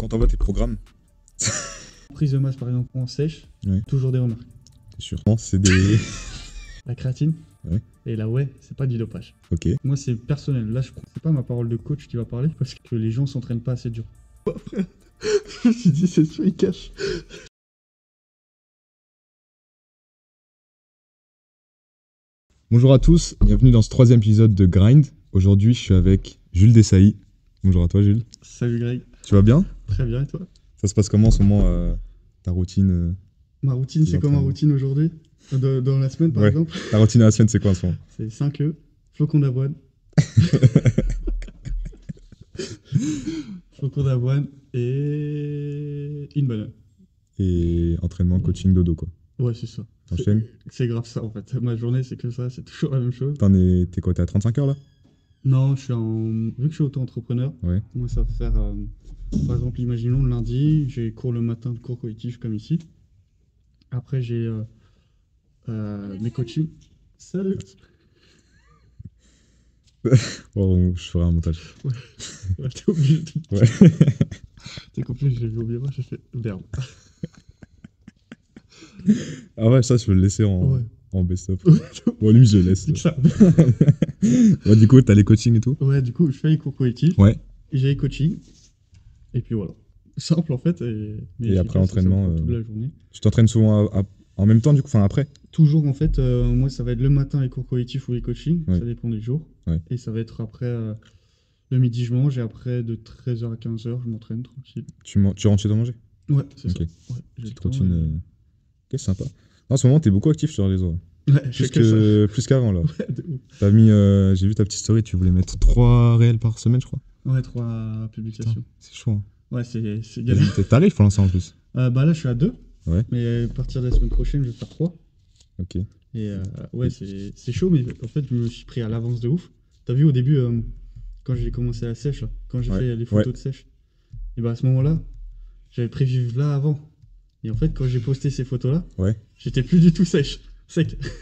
quand t'envoies tes programmes. Prise de masse par exemple en sèche, Ouais. toujours des remarques. T'es sûr? Non, c'est des. La créatine Ouais. et la whey, c'est pas du dopage. Ok. Moi c'est personnel, là je prends, c'est pas ma parole de coach qui va parler parce que les gens s'entraînent pas assez dur. Je me suis dit c'est sûr il cache. Bonjour à tous, bienvenue dans ce 3e épisode de Grind. Aujourd'hui, je suis avec Jules Dessailly. Bonjour à toi, Jules. Salut Greg. Tu vas bien? Très bien et toi? Ça se passe comment en ce moment, ta routine Ma routine c'est quoi ma routine aujourd'hui? Dans la semaine par Ouais. exemple? Ta routine à la semaine, c'est quoi en ce moment? C'est 5 œufs, flocons d'avoine. Flocons d'avoine et une banane. Et entraînement, coaching, dodo, quoi. Ouais c'est ça. T'enchaînes? C'est grave ça en fait. Ma journée c'est que ça, c'est toujours la même chose. T'es quoi? T'es à 35 heures là? Non, vu que je suis auto-entrepreneur, Ouais. moi ça va faire, par exemple, imaginons le lundi, j'ai cours le matin de cours collectif comme ici. Après j'ai mes coachings. Salut. Bon, je ferai un montage. Ouais, t'es obligé de... Ouais. T'es compris, j'ai oublié moi, j'ai fait merde. Ah ouais, ça, je vais le laisser Ouais. en best-of. Bon, lui, je le laisse. C'est que ça. Ouais, du coup, t'as les coachings et tout? Ouais, du coup, je fais les cours collectifs, Ouais. et j'ai les coachings, et puis voilà. Simple en fait. Mais Et après efficace, entraînement, ça prend toute la journée. Tu t'entraînes souvent en même temps, du coup, enfin après? Toujours en fait, moi ça va être le matin les cours collectifs ou les coachings, Ouais. ça dépend des jours. Ouais. Et ça va être après le midi je mange et après de 13h à 15h je m'entraîne tranquille. Tu rentres chez toi manger? Ouais, c'est Ok. ça. Ouais, j'ai Petite le temps, routine. Ok, sympa. En ce moment, t'es beaucoup actif sur les réseaux. Ouais, je fais Plus qu'avant, là. ça. Ouais, de ouf. T'as mis, j'ai vu ta petite story, tu voulais mettre 3 réels par semaine, je crois. Ouais, 3 publications. Putain, c'est chaud. Hein. Ouais, c'est galère. T'arrives pour l'instant en plus. Bah là je suis à 2, Ouais. mais à partir de la semaine prochaine je vais faire 3. Ok. Et ouais, c'est chaud, mais en fait je me suis pris à l'avance de ouf. T'as vu au début, quand j'ai commencé la sèche, là, quand j'ai Ouais. fait les photos de sèche, et bah à ce moment-là, j'avais prévu là avant. Et en fait, quand j'ai posté ces photos-là, Ouais. j'étais plus du tout sec.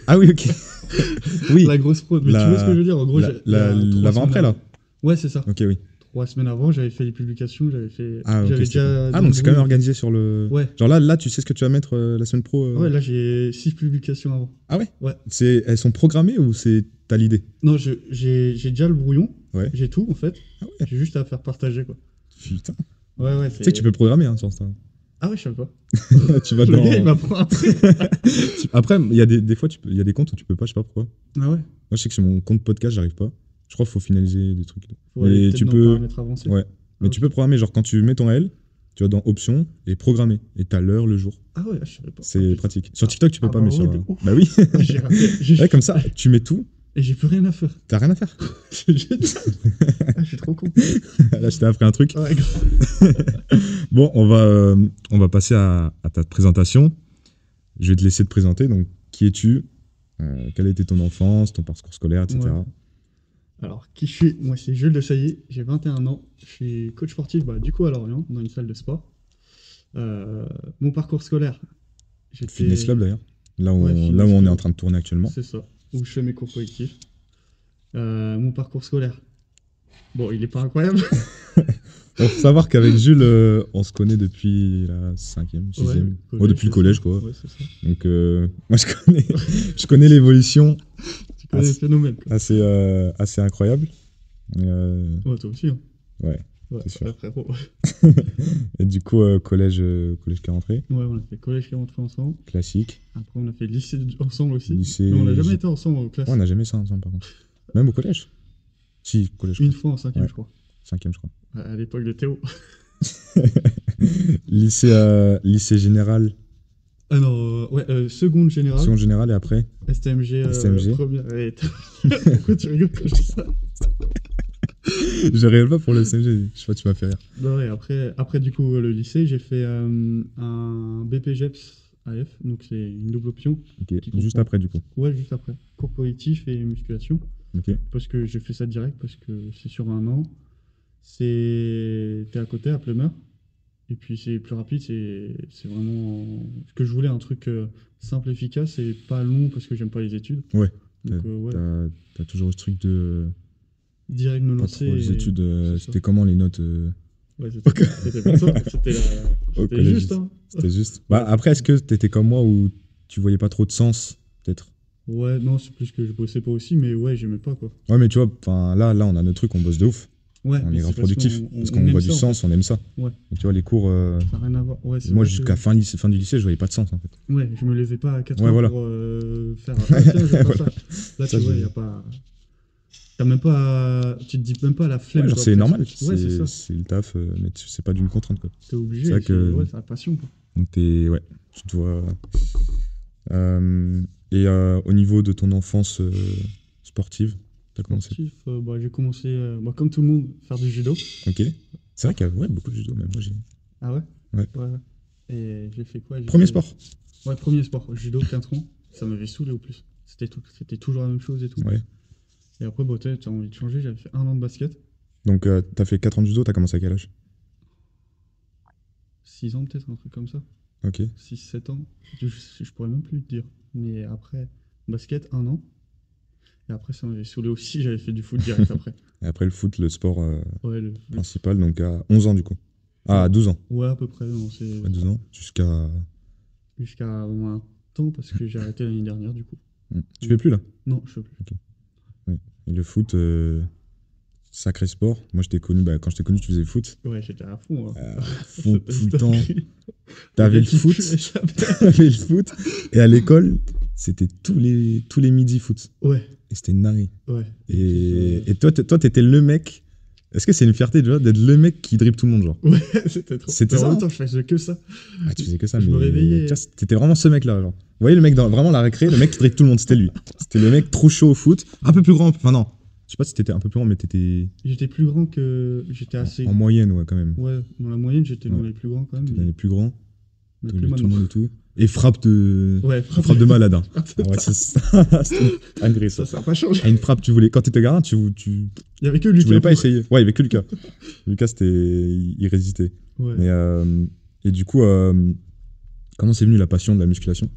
Ah oui, ok. Oui. La grosse fraude. Mais tu vois ce que je veux dire? En gros, l'avant-après, là. Ouais, c'est ça. Ok, oui. 3 semaines avant, j'avais fait les publications, j'avais fait. Ah, ok. J'avais déjà. Ah, donc c'est quand même organisé sur le. Ouais. Genre là, tu sais ce que tu vas mettre la semaine pro. Ouais, là j'ai 6 publications avant. Ah ouais? Ouais. Elles sont programmées ou t'as l'idée? Non, j'ai déjà le brouillon. Ouais. J'ai tout en fait. Ah ouais. J'ai juste à faire partager quoi. Putain. Ouais. Tu sais que tu peux programmer hein, sur Insta. Ah ouais, je savais pas. Tu vas Le dans. gars, il m'apprend un truc. Après, il y a des fois, il y a des comptes où tu peux pas, je sais pas pourquoi. Ah ouais. Moi, je sais que sur mon compte podcast, j'arrive pas. Je crois qu'il faut finaliser des trucs. Faut aller Mais peut-être tu dans peux. paramètres avancés. Ouais. Mais tu peux programmer, genre quand tu mets ton L, tu vas dans options et programmer. Et t'as l'heure, le jour. Ah ouais, je savais pas. C'est pratique. Sur TikTok, tu peux pas, bah mais sur. ouais, de ouf. Bah oui. J'ai raté. Ouais, comme ça, tu mets tout, Et j'ai plus rien à faire. t'as rien à faire. C'est génial. Ah, je suis trop con. Là, je t'ai appris un truc. Ouais, grave. Bon, on va passer à ta présentation. Je vais te laisser te présenter. Donc, qui es-tu? Quelle a été ton enfance, ton parcours scolaire, etc. Ouais. Alors, qui je suis? Moi, c'est Jules Dessailly, j'ai 21 ans. Je suis coach sportif du coup à Lorient, dans une salle de sport. Mon parcours scolaire, j'étais... Fitness Club d'ailleurs. Là où, Ouais, on, Fitness là où on est Club. en train de tourner actuellement. C'est ça, où je fais mes cours collectifs. Mon parcours scolaire, bon, il est pas incroyable. Faut savoir qu'avec Jules, on se connaît depuis la 5e, 6e. Ouais, Depuis le collège, ça. quoi. Ouais, c'est ça. Donc, moi, je connais l'évolution Tu connais le phénomène, quoi. assez incroyable. Ouais, toi aussi, hein. Ouais, Ouais, c'est sûr. frérot. Et du coup, collège qui est rentré. Ouais, on a fait collège qui est rentré ensemble. Classique. Après, on a fait lycée ensemble aussi. Lycée. Mais on n'a jamais été ensemble en classe. Ouais, on n'a jamais ça ensemble, par contre. Même au collège. Si, collège. Une fois en 5e, Ouais. je crois. 5e, je crois. À l'époque de Théo. lycée général. Ah non, seconde générale. Seconde générale et après. STMG, STMG. première. Pourquoi tu rigoles quand je dis ça? Je rigole pas pour le SMG. Je sais pas, tu m'as fait rire. Non, et après, du coup, le lycée, j'ai fait un BPGEPS AF, donc c'est une double option. Ok, Qui juste comprend- après, du coup. Ouais, juste après. Cours collectif et musculation. Ok. Parce que j'ai fait ça direct, parce que c'est sur un an. T'es à côté, à Plumeur. Et puis c'est plus rapide, c'est vraiment ce que je voulais, un truc simple, efficace et pas long parce que j'aime pas les études. Ouais. Donc ouais, T'as toujours eu ce truc de. direct me Pas lancer. trop les études. c'est ça. C'était comment les notes Ouais, c'était pas ça. Au C'était collège, juste, hein. c'était juste. Bah, après, est-ce que t'étais comme moi où tu voyais pas trop de sens, peut-être? Ouais, non, c'est plus que je bossais pas aussi, mais ouais, j'aimais pas, quoi. Ouais, mais tu vois, enfin, là, on a notre truc, on bosse de ouf. Ouais, On mais est c'est grave parce productif. qu'on Parce on qu'on aime voit du ça, en fait. sens, on aime ça. Ouais, Et tu vois, les cours, ça n'a rien à voir. Ouais, c'est moi, vrai que. jusqu'à fin du lycée, je voyais pas de sens, en fait. Ouais, je me levais pas à 4 Ouais, heures voilà. pour faire. Ah, tiens, je vais faire Voilà. ça. Là, Ça, tu vois, il j'ai. y a pas. T'as même pas. Tu te dis même pas la Ouais, flemme, genre, quoi, c'est presque. normal. Ouais, c'est ça. C'est le taf, mais c'est pas d'une contrainte, quoi. T'es C'est obligé, vrai et c'est. que. Ouais, c'est la passion, quoi. Donc, ouais, tu dois. Et au niveau de ton enfance sportive, t'as commencé. Sportif, bah, j'ai commencé, bah, comme tout le monde, faire du judo. Ok. C'est vrai qu'il y a ouais, beaucoup de judo, même moi, j'ai. Ah ouais? Ouais. Ouais, ouais. Et j'ai fait quoi? J'ai Premier fait. sport. Ouais, premier sport, judo, 4 ans. Ça m'avait saoulé au plus. C'était toujours la même chose et tout. Ouais. Et après, bah, t'as envie de changer, j'avais fait 1 an de basket. Donc, t'as fait 4 ans de judo, t'as commencé à quel âge? 6 ans peut-être, un truc comme ça. Ok. 6 7 ans. Je pourrais même plus te dire. Mais après, basket, 1 an. Et après, ça m'avait saoulé aussi, j'avais fait du foot direct après. Et après, le foot, le sport Ouais, principal, donc à 11 ans, du coup. Ah, ouais. à 12 ans. Ouais, à peu près. Non, À 12 ans, jusqu'à. jusqu'à un temps parce que j'ai arrêté l'année dernière du coup. Tu fais plus, là? Non, je sais plus. Ouais. Et le foot, sacré sport. Moi, je t'ai connu, bah, quand je t'ai connu, tu faisais foot. Ouais, j'étais à fond, hein. Fond C'était tout une le temps. dinguerie. T'avais le gars qui foot. puait jamais. T'avais le foot. Et à l'école, c'était tous les midis foot. Ouais, Et c'était une dinguerie. ouais. Et toi, t'étais le mec. Est-ce que c'est une fierté déjà d'être le mec qui dribble tout le monde, genre? Ouais, c'était trop. C'était Mais ça, en même hein. temps, je faisais que ça. Ah, tu faisais que ça, Je mais. me réveillais. Tu vois, t'étais vraiment ce mec-là, genre. Vous voyez le mec dans vraiment la récré, le mec qui dribble tout le monde, c'était lui. C'était le mec trop chaud au foot. Un peu plus grand. Enfin, non. Je sais pas si t'étais un peu plus grand, mais t'étais J'étais plus grand que. J'étais assez. en moyenne, ouais, quand même. Ouais, dans la moyenne, j'étais dans Ouais. les plus grands quand même. T'étais dans les plus grands. Mais plus Dribble tout le maintenant. monde et tout. Et frappe de. Ouais, Frappe de malade, hein. frappe Ah de ouais, c'est ça. C'était dinguerie, ça. Ça n'a pas changé. Ah, une frappe, tu voulais. Quand t'étais gamin, tu Il y avait que tu Lucas. voulais pas pour- essayer. Ouais, il y avait que Lucas. Lucas, c'était. Il résistait. Ouais. Mais, et du coup, comment c'est venu la passion de la musculation?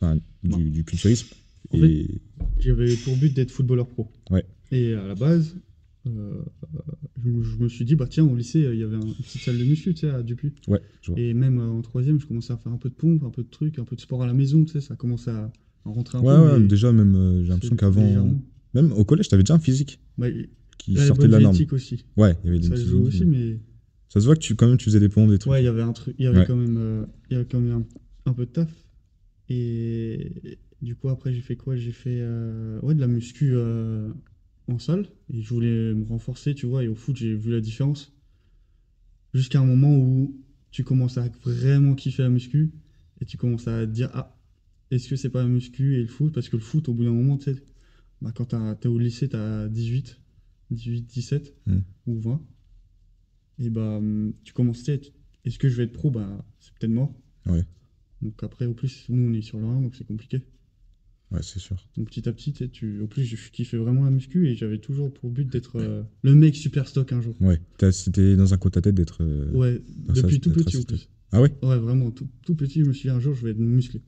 Enfin, du culturisme. En Et. J'avais pour but d'être footballeur pro. Ouais. Et à la base, je me suis dit, bah tiens, au lycée, il y avait une petite salle de muscu, tu sais, à Dupuis. Ouais, je vois. Et même en troisième, je commençais à faire un peu de pompe, un peu de trucs, un peu de sport à la maison, tu sais, ça commençait à rentrer un Ouais, peu. ouais, mais déjà, même, j'ai l'impression c'est qu'avant. légèrement. Même au collège, t'avais déjà un physique Bah, qui il y a la sortait de la bonne norme. génétique aussi. Ouais, il y avait des Ça se petits joue génies, aussi, mais Ça se voit que quand même, tu faisais des pompes, des trucs. ouais, il y avait un truc, il y avait Ouais. quand même, il y avait quand même un peu de taf. Et du coup, après, j'ai fait quoi? J'ai fait ouais, de la muscu en salle. Et je voulais me renforcer, tu vois. Et au foot, j'ai vu la différence. Jusqu'à un moment où tu commences à vraiment kiffer la muscu. Et tu commences à te dire, ah, est-ce que c'est pas la muscu et le foot? Parce que le foot, au bout d'un moment, tu sais, bah, quand t'es au lycée, t'as 17 Mm. ou 20. Et bah, tu commences, tu sais, est-ce que je vais être pro? Bah, c'est peut-être mort. Ouais. Donc après, au plus, nous, on est sur le 1, donc c'est compliqué. Ouais, c'est sûr. Donc petit à petit, tu sais, au plus, je kiffais vraiment la muscu et j'avais toujours pour but d'être le mec super stock un jour. Ouais. C'était dans un coin de ta tête d'être. Ouais, ça, depuis tout d'être petit au assisté. plus. Ah ouais? Ouais, vraiment, tout petit, je me suis dit un jour, je vais être musclé.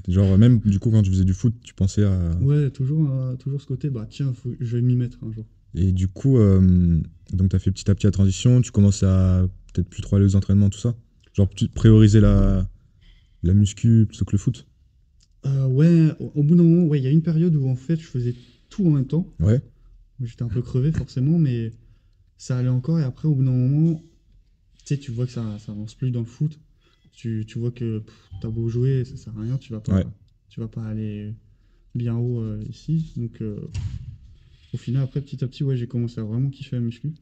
Genre, même du coup, quand tu faisais du foot, tu pensais à. Ouais, toujours ce côté, bah tiens, je vais m'y mettre un jour. Et du coup, donc tu as fait petit à petit la transition, tu commences à peut-être plus trop aller aux entraînements, tout ça. Genre, tu prioriser la muscu plutôt que le foot. Ouais, au bout d'un moment, ouais, il y a une période où en fait, je faisais tout en même temps. Ouais. J'étais un peu crevé forcément, mais ça allait encore. Et après, au bout d'un moment, tu sais, tu vois que ça avance plus dans le foot. Tu vois que t'as beau jouer, ça sert à rien. Ouais. Tu vas pas aller bien haut ici. Donc, au final, après, petit à petit, ouais, j'ai commencé à vraiment kiffer la muscu.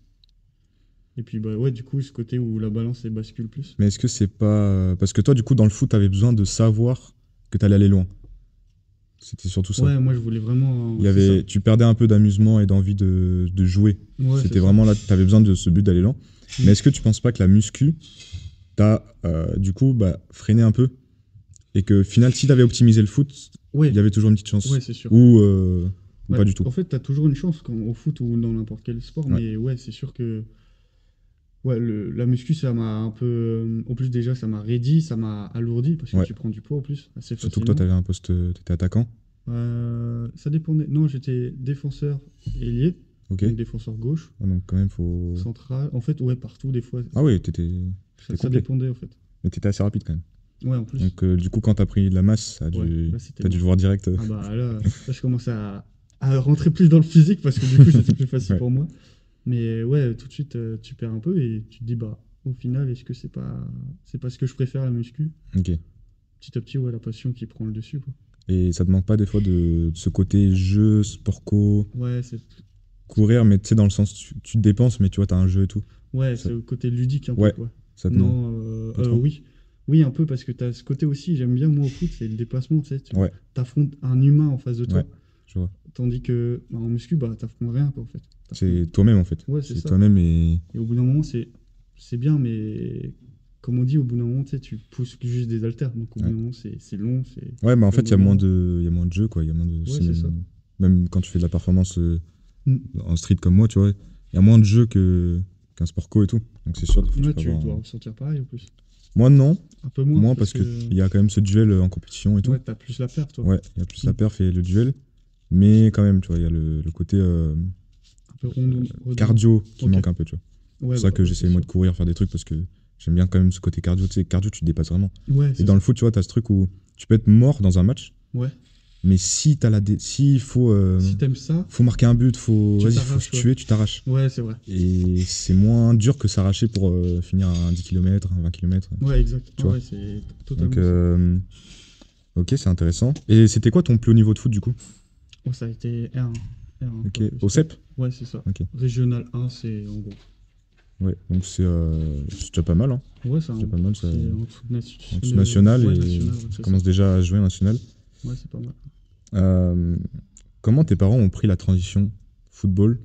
Et puis, bah ouais, du coup, ce côté où la balance elle bascule plus. Mais est-ce que c'est pas. Parce que toi, du coup, dans le foot, t'avais besoin de savoir que t'allais aller loin. C'était surtout ça. Ouais, moi, je voulais vraiment. Il y avait, tu perdais un peu d'amusement et d'envie de jouer. Ouais, c'est C'était ça. vraiment là, t'avais besoin de ce but d'aller loin. Mm. Mais est-ce que tu penses pas que la muscu t'a, du coup, freiné un peu? Et que, final, si t'avais optimisé le foot, Ouais, il y avait toujours une petite chance. ouais, c'est sûr. Ou Ouais, pas du tout. En fait, t'as toujours une chance au foot ou dans n'importe quel sport, Ouais. mais ouais, c'est sûr que ouais, la muscu, ça m'a un peu. Au plus, déjà, ça m'a raidi, ça m'a alourdi parce que Ouais. tu prends du poids au plus assez Surtout que facilement. toi, t'avais un poste, t'étais attaquant. Ça dépendait. Non, j'étais défenseur ailier. Ok. donc défenseur gauche, Ah, donc quand même, faut. central. En fait, ouais, partout, des fois. Ah oui, t'étais Ça complet. dépendait, en fait. Mais t'étais assez rapide quand même. Ouais, en plus. Donc du coup, quand t'as pris de la masse, Ouais, là, c'était t'as dû le mort. voir direct. Ah bah là, je commençais à rentrer plus dans le physique parce que du coup, c'était plus facile Ouais. pour moi. Mais ouais, tout de suite, tu perds un peu et tu te dis, bah, au final, est-ce que c'est pas ce que je préfère, la muscu? Ok. Petit à petit, ouais, la passion qui prend le dessus, quoi. Et ça te manque pas des fois de ce côté jeu, sport co, Ouais, courir, mais tu sais, dans le sens, tu te dépenses, mais tu vois, t'as un jeu et tout. ouais, Ça- c'est le côté ludique un peu, Ouais, quoi. ça te manque Non, pas trop. oui. Oui, un peu, parce que t'as ce côté aussi, j'aime bien, moi, au foot, c'est le dépassement, tu sais, tu Ouais, t'affrontes un humain en face de ouais, toi, je vois. tandis que bah, en muscu, bah, t'affrontes rien, quoi, en fait. C'est toi-même en fait. Ouais, c'est C'est ça. toi-même et. Et au bout d'un moment, c'est bien, mais comme on dit, au bout d'un moment, tu sais, tu pousses juste des haltères. Donc au bout Ouais, d'un moment, c'est long, c'est ouais, mais en fait, redondant. il y a moins de jeux, quoi. Il y a moins de. Ouais, C'est c'est ça. même quand tu fais de la performance Mm. en street comme moi, tu vois, il y a moins de jeux qu'un sport co et tout. Donc c'est sûr, des fois, tu Ouais, peux tu avoir. dois ressentir pareil en plus. Moi, non. Un peu moins, Moi, parce parce que que il y a quand même ce duel en compétition et tout. ouais, t'as plus la perte, toi. Ouais, il y a plus Mm. la perf et le duel. Mais quand même, tu vois, il y a le côté Un peu redondant. cardio qui Ok. manque un peu, tu vois. C'est pour Ouais, ça bah que ouais, c'est j'essaie moi sûr. de courir, faire des trucs parce que j'aime bien quand même ce côté cardio. Tu sais, cardio, tu te dépasses vraiment. Ouais, Et c'est dans ça. le foot, tu vois, t'as ce truc où tu peux être mort dans un match, Ouais. mais si t'as s'il Si t'aimes ça, faut marquer un but, tu faut se t'arraches, ouais. tuer, tu t'arraches. Ouais, c'est vrai. Et c'est moins dur que s'arracher pour finir un 10 km, un 20 km, Ouais, exact. tu Ah vois. ouais, c'est Donc, totalement ça. ok, c'est intéressant. Et c'était quoi ton plus haut niveau de foot du coup? Oh, ça a été R1. R1, Ok, pas plus. au CEP? Ouais, c'est ça. Ok, Régional 1, c'est en gros. ouais, donc c'est déjà pas mal, hein. Ouais, C'est déjà pas mal, ça. c'est En dessous national ouais, et national, ouais, ça c'est ça. commence déjà à jouer en national. Ouais, c'est pas mal. Euh, comment tes parents ont pris la transition football,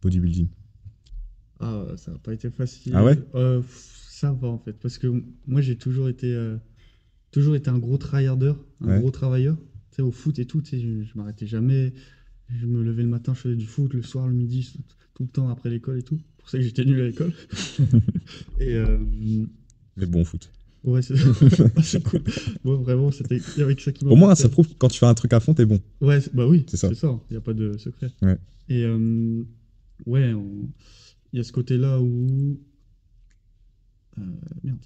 bodybuilding? Ah, ça n'a pas été Ah ouais? facile. Ça va en fait, parce que moi j'ai toujours été un gros tryharder, un Ouais. gros travailleur. Tu sais, au foot et tout, tu sais, je m'arrêtais jamais. Je me levais le matin, je faisais du foot, le soir, le midi, tout le temps après l'école et tout. C'est pour ça que j'étais nul à l'école. Et Mais bon, foot. ouais, c'est c'est cool. Moi vraiment, c'était avec ça qui m'a Au moins, porté. ça prouve que quand tu fais un truc à fond, t'es bon. Ouais, bah oui, C'est ça. c'est ça, il n'y a pas de secret. Ouais. Et ouais, il y a ce côté-là où. Merde,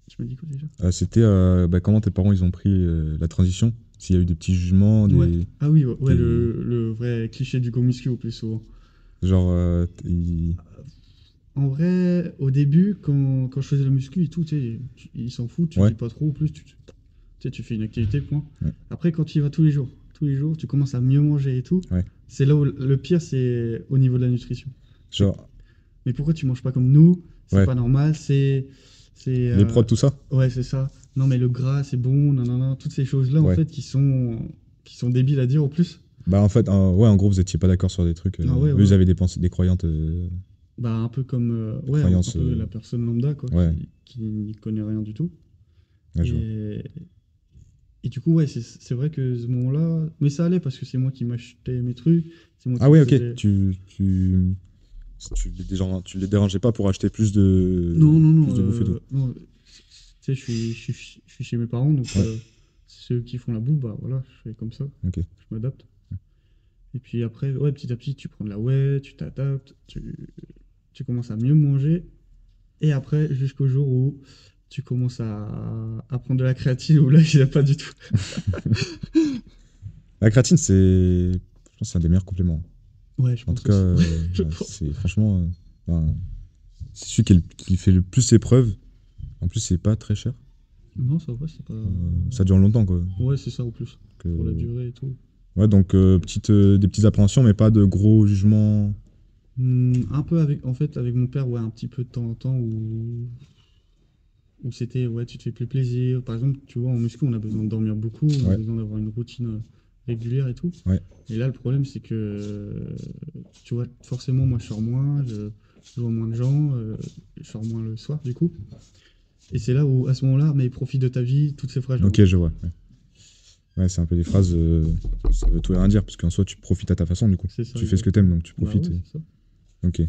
tu m'as dit quoi déjà? C'était comment tes parents ils ont pris la transition. S'il y a eu des petits jugements, Ouais. Ah oui, ouais, ouais, des- le vrai cliché du go muscu au plus souvent. genre, En vrai, au début, quand je faisais la muscu et tout, tu sais, ils s'en foutent, tu ouais, dis pas trop, au plus tu sais, tu fais une activité, point. ouais, Après, quand tu y vas tous les jours, tu commences à mieux manger et tout. ouais. C'est là où le pire, c'est au niveau de la nutrition. C'est, Genre, mais pourquoi tu manges pas comme nous? C'est ouais, pas normal, c'est, les prods, tout ça. ouais, c'est ça. Non, mais le gras, c'est bon, non, non, non, toutes ces choses-là, en Ouais. fait, qui sont débiles à dire au plus. Bah en fait, ouais, en gros, vous étiez pas d'accord sur des trucs. Ah ouais, Eux, ouais. ils avaient des pensées, des croyantes, Bah, un peu comme des ouais, un croyances. peu la personne lambda, quoi, Ouais, qui n'y connaît rien du tout. ouais, je vois. Et, et du coup, ouais, c'est vrai que ce moment-là. Mais ça allait parce que c'est moi qui m'achetais mes trucs, c'est moi Ah qui ouais, ok. faisais. Tu les dérangeais pas pour acheter Non, non, non. plus de bouffe et tout. Non. Tu sais, je suis chez mes parents, donc Ouais, c'est eux qui font la bouffe, bah voilà, je fais comme ça, ok. je m'adapte. Et puis après, ouais, petit à petit, tu prends de la whey, tu t'adaptes, tu commences à mieux manger. Et après, jusqu'au jour où tu commences à prendre de la créatine, où là, il n'y a pas du tout. La créatine, je pense que c'est un des meilleurs compléments. Ouais, je En tout pense cas, aussi. Je ouais, pense. c'est franchement, enfin, c'est celui qui fait le plus ses preuves. En plus, c'est pas très cher. Non, ça va, c'est pas. Ça dure longtemps, quoi. Ouais, c'est ça au plus. Donc, Pour la durée et tout. ouais, donc des petites appréhensions, mais pas de gros jugements. Un peu avec, en fait, avec mon père, ouais, un petit peu de temps en temps où c'était, ouais, tu te fais plus plaisir. Par exemple, tu vois, en muscu, on a besoin de dormir beaucoup, on a Ouais, besoin d'avoir une routine régulière et tout. ouais, Et là, le problème, c'est que, tu vois, forcément, moi, je sors moins, je vois moins de gens, je sors moins le soir, du coup. Et c'est là où, à ce moment-là, mais profite de ta vie, toutes ces phrases-là, en ok, fait. je vois. Ouais, ouais, c'est un peu des phrases, ça veut tout et rien dire, parce qu'en soi, tu profites à ta façon, du coup. C'est ça, Tu fais ce exact. que t'aimes, donc tu Bah profites. ouais, c'est ça. Ok.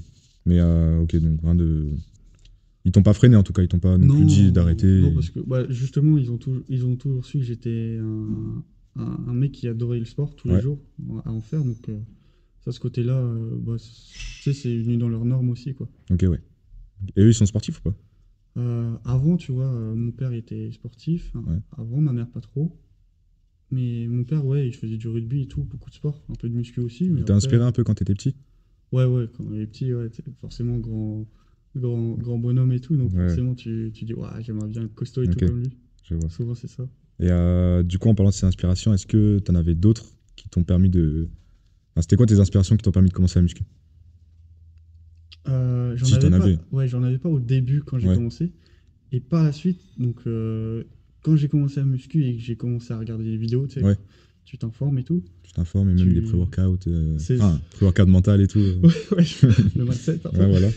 Mais, ok, donc rien de. Ils t'ont pas freiné, en tout cas, ils t'ont pas non plus dit Non, non, d'arrêter. parce que bah, justement, ils ont toujours su que j'étais un mec qui adorait le sport tous les Ouais, jours à en faire. Donc, Ça, ce côté-là, bah, tu sais, c'est venu dans leurs normes aussi, quoi. Ok, ouais. Et eux, ils sont sportifs ou pas? Avant, tu vois, mon père était sportif. Hein. Ouais. Avant, ma mère pas trop. Mais mon père, ouais, il faisait du rugby et tout, beaucoup de sport. Un peu de muscu aussi, mais Il t'a après... inspiré un peu quand t'étais petit? Ouais, quand on est petit, ouais, t'es forcément grand bonhomme et tout. Donc Ouais, forcément, tu dis, ouais, j'aimerais bien être costaud et tout ok, comme lui. je vois. Souvent, c'est ça. Et du coup, en parlant de ces inspirations, est-ce que t'en avais d'autres qui t'ont permis de... Enfin, c'était quoi tes inspirations qui t'ont permis de commencer à muscu? J'en Si avais t'en pas, avais. ouais, j'en avais pas au début quand j'ai Ouais, commencé. Et par la suite, donc quand j'ai commencé à muscu et que j'ai commencé à regarder des vidéos, tu sais, ouais. tu t'informes et tout, Tu t'informes et même des tu... pré-workouts. C'est... Enfin, pré-workout mental et tout. Ouais, ouais, le mindset un peu. Ouais, voilà.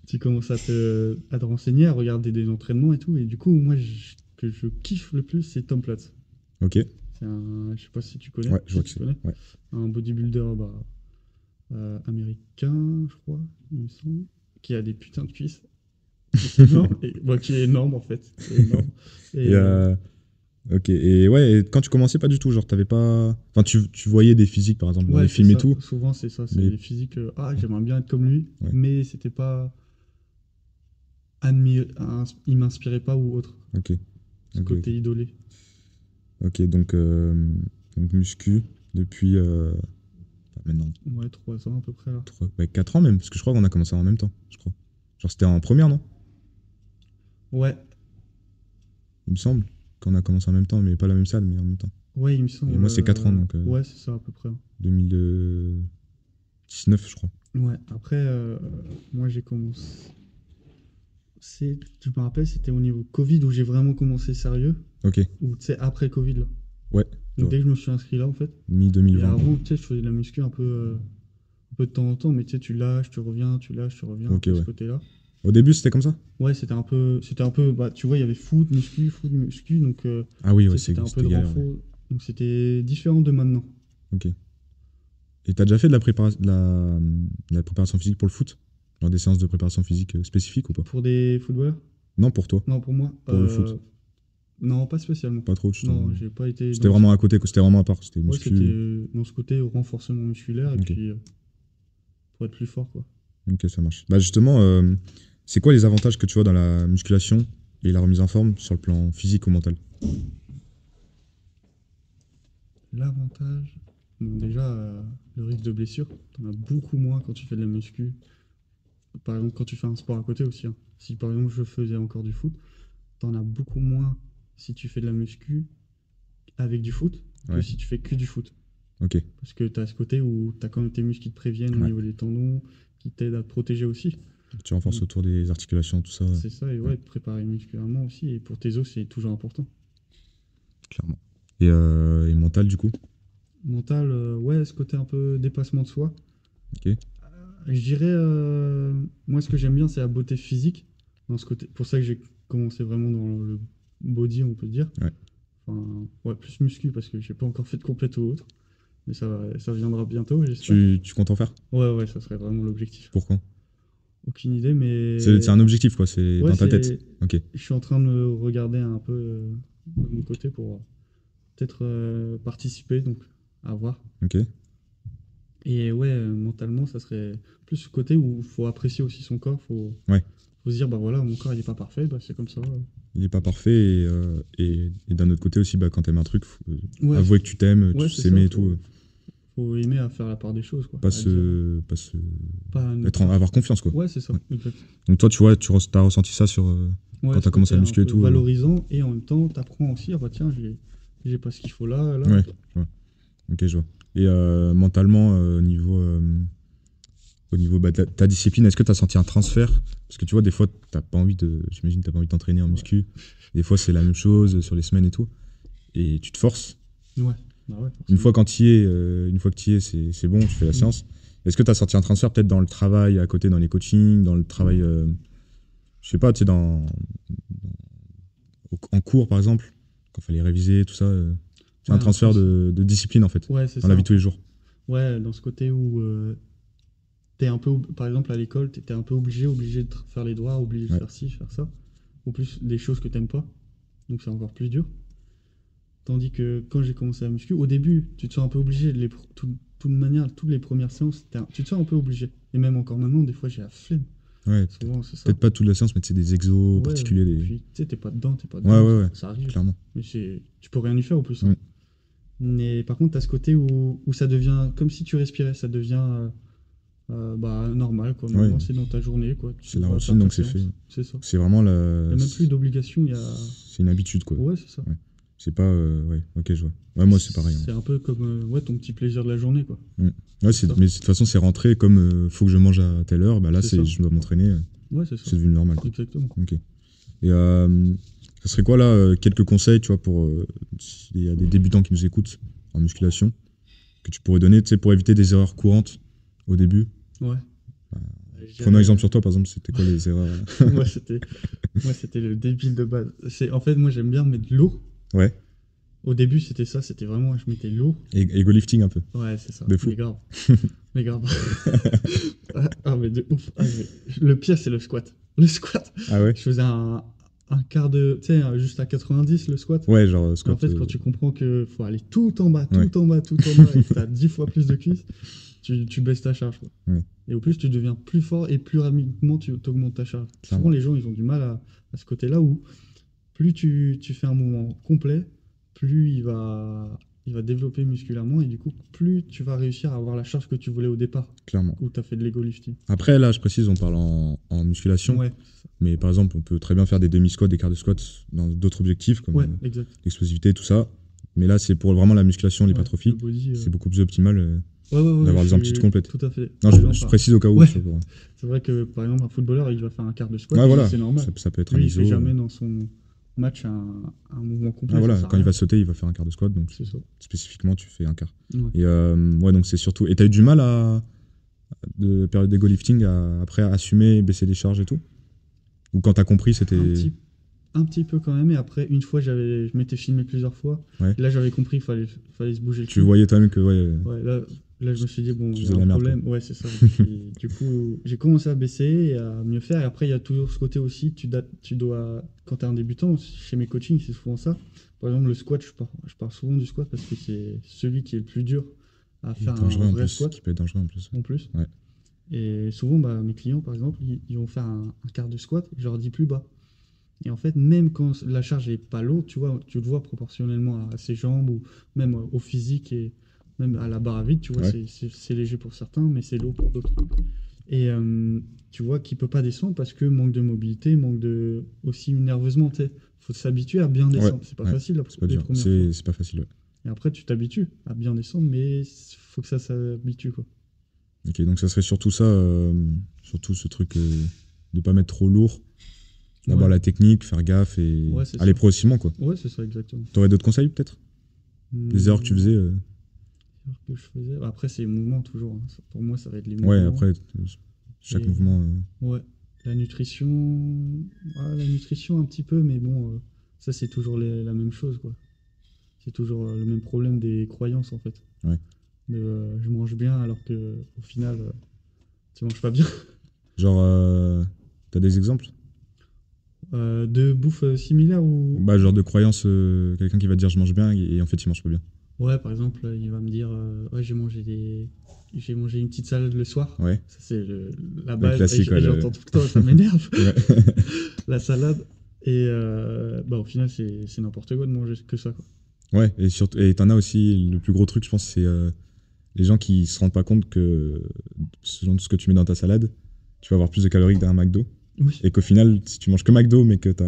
Tu commences à te renseigner, à regarder des entraînements et tout. Et du coup, moi, que je kiffe le plus, c'est Tom Platz. Ok. C'est un, je sais pas si tu connais, Ouais, je vois si que tu c'est. connais, Ouais. un bodybuilder bah, américain, je crois, il me semble, qui a des putains de cuisses. Et qui est énorme, bah, qui est énorme en fait, qui est énorme. Et Et ok. Et ouais, et quand tu commençais, pas du tout. Genre, t'avais pas. Enfin, tu voyais des physiques, par exemple, dans ouais, les c'est films et ça. tout. Souvent, c'est ça. C'est Mais. des physiques. J'aimerais bien être comme lui, Ouais. mais c'était pas il m'inspirait pas ou autre. Ok. Ce Ok, côté ok. idolé. Ok, donc muscu depuis maintenant Ouais, 3 ans à peu près là. 4 ans même, parce que je crois qu'on a commencé en même temps, je crois. Genre c'était en première, non? Ouais, Il me semble qu'on a commencé en même temps, mais pas la même salle, mais en même temps. ouais, il me Et semble. moi c'est 4 ans, donc Ouais, c'est ça à peu près. 2019, je crois. Ouais, après, moi j'ai commencé. Je me rappelle, c'était au niveau Covid où j'ai vraiment commencé sérieux. Ok, Ou tu sais, après Covid là. ouais, je Donc vois. dès que je me suis inscrit là en fait. Et Mi-2020. avant, tu sais, je faisais de la muscu un peu de temps en temps, mais tu sais, tu lâches, tu reviens, un Ok, peu ce ouais. côté-là. Au début c'était comme ça? Ouais, bah, tu vois, il y avait foot, muscu, donc Ah oui, tu ouais, sais, c'était un peu c'était de galère, ouais. renfort. Donc c'était différent de maintenant. Ok. Et t'as déjà fait de la préparation physique pour le foot? Genre des séances de préparation physique spécifiques ou pas? Pour des footballeurs? Non, pour toi, Non, pour moi, pour le foot. non, pas spécialement. Pas trop, tu t'en... Non, j'ai pas été C'était dans ce... vraiment à côté, c'était vraiment à part, c'était Ouais, c'était muscu. dans ce côté renforcement musculaire et Ok, puis pour être plus fort, quoi. ok, ça marche. Bah justement, c'est quoi les avantages que tu vois dans la musculation et la remise en forme sur le plan physique ou mental? L'avantage, bon, déjà, le risque de blessure, t'en as beaucoup moins quand tu fais de la muscu. Par exemple, quand tu fais un sport à côté aussi. Hein. Si par exemple je faisais encore du foot, t'en as beaucoup moins si tu fais de la muscu avec du foot que Ouais, si tu fais que du foot. ok, Parce que t'as ce côté où t'as quand même tes muscles qui te préviennent au ouais. niveau des tendons, qui t'aident à te protéger aussi. Tu renforces Donc autour des articulations, tout ça. c'est ça, et Ouais, ouais, te préparer musculairement aussi. Et pour tes os, c'est toujours important. clairement. Et mental, du coup? Mental, ouais, ce côté un peu dépassement de soi. Ok, Je dirais, moi, ce que j'aime bien, c'est la beauté physique. Dans ce côté, pour ça que j'ai commencé vraiment dans le body, on peut dire. ouais. Enfin, ouais, plus muscu parce que j'ai pas encore fait de compléto ou autre. Mais ça viendra bientôt, j'espère. Tu comptes en faire? Ouais, ça serait vraiment l'objectif. Pour quand? Aucune idée, C'est mais un objectif, quoi, c'est ouais, dans ta tête. Ok, je suis en train de me regarder un peu de mon côté pour peut-être participer, donc à voir. ok. Et ouais, mentalement, ça serait plus ce côté où il faut apprécier aussi son corps, Ouais, faut se dire, bah voilà, mon corps il est pas parfait, bah c'est comme ça. il est pas parfait et d'un autre côté aussi, bah, quand t'aimes un truc, faut Ouais, avouer que tu t'aimes, ouais, tu c'est ça, s'aimer et tout. faut aimer à faire la part des choses, quoi. Pas À dire, pas se, pas ne pas. avoir confiance, quoi. Ouais, c'est ça, Ouais. exact. Donc toi, tu vois, t'as ressenti ça sur Ouais, quand ce t'as commencé côté à un muscler et peu tout. valorisant, et en même temps, t'apprends aussi, ah bah tiens, j'ai pas ce qu'il faut là. Ouais, je vois. Ok, je vois. Et mentalement, au niveau bah, de ta discipline, est-ce que t'as senti un transfert? Parce que tu vois, des fois, j'imagine, t'as pas envie de t'entraîner en Ouais, muscu. Des fois, c'est la même chose sur les semaines et tout. Et tu te forces. ouais, bah ouais, Une forcément. fois quand tu y es, une fois que tu y es, c'est bon, tu fais la Mm. séance. Est-ce que tu as senti un transfert peut-être dans le travail à côté, dans les coachings, dans le travail, je sais pas, tu sais, en cours par exemple, quand il fallait réviser, tout ça. C'est Ouais, un transfert de discipline en fait, ouais, c'est dans la ça. vie de tous les jours. Ouais, dans ce côté où t'es un peu, par exemple, à l'école, t'étais un peu obligé de faire les devoirs, obligé de Ouais, faire ci, faire ça. En plus, des choses que t'aimes pas. Donc c'est encore plus dur. Tandis que quand j'ai commencé à muscu, au début, tu te sens un peu obligé de toute manière, toutes les premières séances, tu te sens un peu obligé. Et même encore maintenant, des fois, j'ai la flemme. Ouais, Souvent, c'est ça. peut-être pas toute la séance, mais c'est des exos Ouais, particuliers. puis tu sais, t'es pas dedans, Ouais, ça arrive. clairement. Mais tu peux rien y faire au plus. Hein. Mm. Mais par contre, t'as ce côté où ça devient comme si tu respirais, ça devient normal, quoi. Maintenant, Ouais. c'est dans ta journée, quoi. Tu C'est la vas routine, faire ta donc c'est séance. fait. C'est ça. C'est vraiment Il la. n'y a même plus d'obligation, il y a. C'est une habitude, quoi. Ouais, c'est ça. Ouais. C'est pas. Ouais, ok, je vois. Ouais, moi, c'est pareil. C'est Hein. un peu comme ton petit plaisir de la journée, quoi. Ouais, mais ça. de toute façon, c'est rentré comme faut que je mange à telle heure. Bah là, C'est ça. je dois m'entraîner. Ouais, c'est ça. C'est devenu normal, quoi. Exactement. Ok. Et ça serait quoi, là, quelques conseils, tu vois, pour s'il y a des débutants qui nous écoutent en musculation, que tu pourrais donner, tu sais, pour éviter des erreurs courantes au début? Ouais. Prenons exemple sur toi, par exemple, c'était quoi les erreurs? Moi, c'était le débile de base. En fait, moi, j'aime bien mettre lourd. Ouais. Au début, c'était ça, c'était vraiment, je mettais lourd. Et go lifting un peu. Ouais, c'est ça. De fou. Mais grave. Mais grave. Mais de ouf. Le pire, c'est le squat. Le squat. Ah ouais? Je faisais un quart de. Tu sais, juste à 90 le squat. Ouais, genre Et squat. en fait, quand tu comprends qu'il faut aller tout en bas, Ouais. tout en bas, tout en bas, et que tu as 10 fois plus de cuisses, tu baisses ta charge. Quoi. Ouais. Et au plus, tu deviens plus fort et plus rapidement tu augmentes ta charge. Clairement. Souvent, les gens, ils ont du mal à ce côté-là où plus tu fais un mouvement complet, plus il va développer musculairement et du coup, plus tu vas réussir à avoir la charge que tu voulais au départ, Clairement. où tu as fait de l'ego lifting. Après, là, je précise, on parle en musculation. Ouais, Mais par exemple, on peut très bien faire des demi-squats, des quarts de squat dans d'autres objectifs, comme ouais, exact. l'explosivité, tout ça. Mais là, c'est pour vraiment la musculation, l'hypertrophie. Ouais, le body, C'est beaucoup plus optimal ouais, d'avoir je des amplitudes suis complètes. Tout à fait. Non, je précise au cas où. Ouais. ça pourrait- C'est vrai que par exemple, un footballeur, il va faire un quart de squat, Ouais, voilà. c'est normal. Ça peut être Lui, un il fait iso. jamais dans son match un mouvement complet. Ah, voilà. ça sert à Quand il rien. va sauter, il va faire un quart de squat. Donc, C'est ça. spécifiquement, tu fais un quart. Ouais. Et ouais, donc c'est surtout. Et t'as eu du mal de période d'ego lifting, après à assumer, baisser les charges et tout? Ou quand t'as compris, c'était. Un petit peu quand même, et après, une fois, je m'étais filmé plusieurs fois. Ouais. Et là, j'avais compris qu'il fallait se bouger le Tu cul. voyais toi même que. Ouais. Ouais, là, je me suis dit, bon, Tu il y faisais a la un merde, problème. Ouais, c'est ça. Et puis, du coup, j'ai commencé à baisser et à mieux faire. Et après, il y a toujours ce côté aussi, tu dois, quand tu es un débutant, chez mes coachings, c'est souvent ça. Par exemple, le squat, je parle souvent du squat parce que c'est celui qui est le plus dur à faire Dangereux un en vrai plus. squat. Qui peut être dangereux en plus. En plus. Ouais. Et souvent, mes clients, par exemple, ils vont faire un quart de squat, je leur dis plus bas. Et en fait, même quand la charge est pas lourde, tu le vois proportionnellement à ses jambes ou même au physique et même à la barre à vide, tu vois, Ouais. c'est léger pour certains, mais c'est lourd pour d'autres. Et tu vois qu'il peut pas descendre parce que manque de mobilité, aussi nerveusement, tu sais. Faut s'habituer à bien descendre. C'est pas facile C'est pas les dur. premières fois. C'est pas facile, ouais. Et après, tu t'habitues à bien descendre, mais faut que ça s'habitue, quoi. Ok, donc ça serait surtout ça, surtout ce truc de pas mettre trop lourd. D'abord Ouais. la technique, faire gaffe et Ouais, c'est aller ça. progressivement, quoi. Ouais, c'est ça, exactement. T'aurais d'autres conseils, peut-être? Des erreurs que tu faisais erreurs que je faisais. Après, c'est les mouvements toujours. Hein. Pour moi, ça va être les mouvements. Ouais, après, chaque Et- mouvement. Ouais. La nutrition un petit peu, mais bon, ça c'est toujours la même chose, quoi. C'est toujours le même problème des croyances, en fait. Ouais. Je mange bien alors que au final, tu manges pas bien. Genre, t'as des exemples? De bouffe similaire ou... Bah, genre de croyance, quelqu'un qui va te dire je mange bien et en fait il mange pas bien. Ouais, par exemple, il va me dire ouais, j'ai mangé une petite salade le soir. Ouais. Ça, c'est la base. classique, ouais, J'entends tout le temps, ça m'énerve. Ouais. La salade. Et au final, c'est n'importe quoi de manger que ça, quoi. Ouais, et t'en as aussi, le plus gros truc, je pense, c'est les gens qui se rendent pas compte que selon ce que tu mets dans ta salade, tu vas avoir plus de calories que dans un McDo. Oui, Et qu'au final, si tu manges que McDo, mais que tu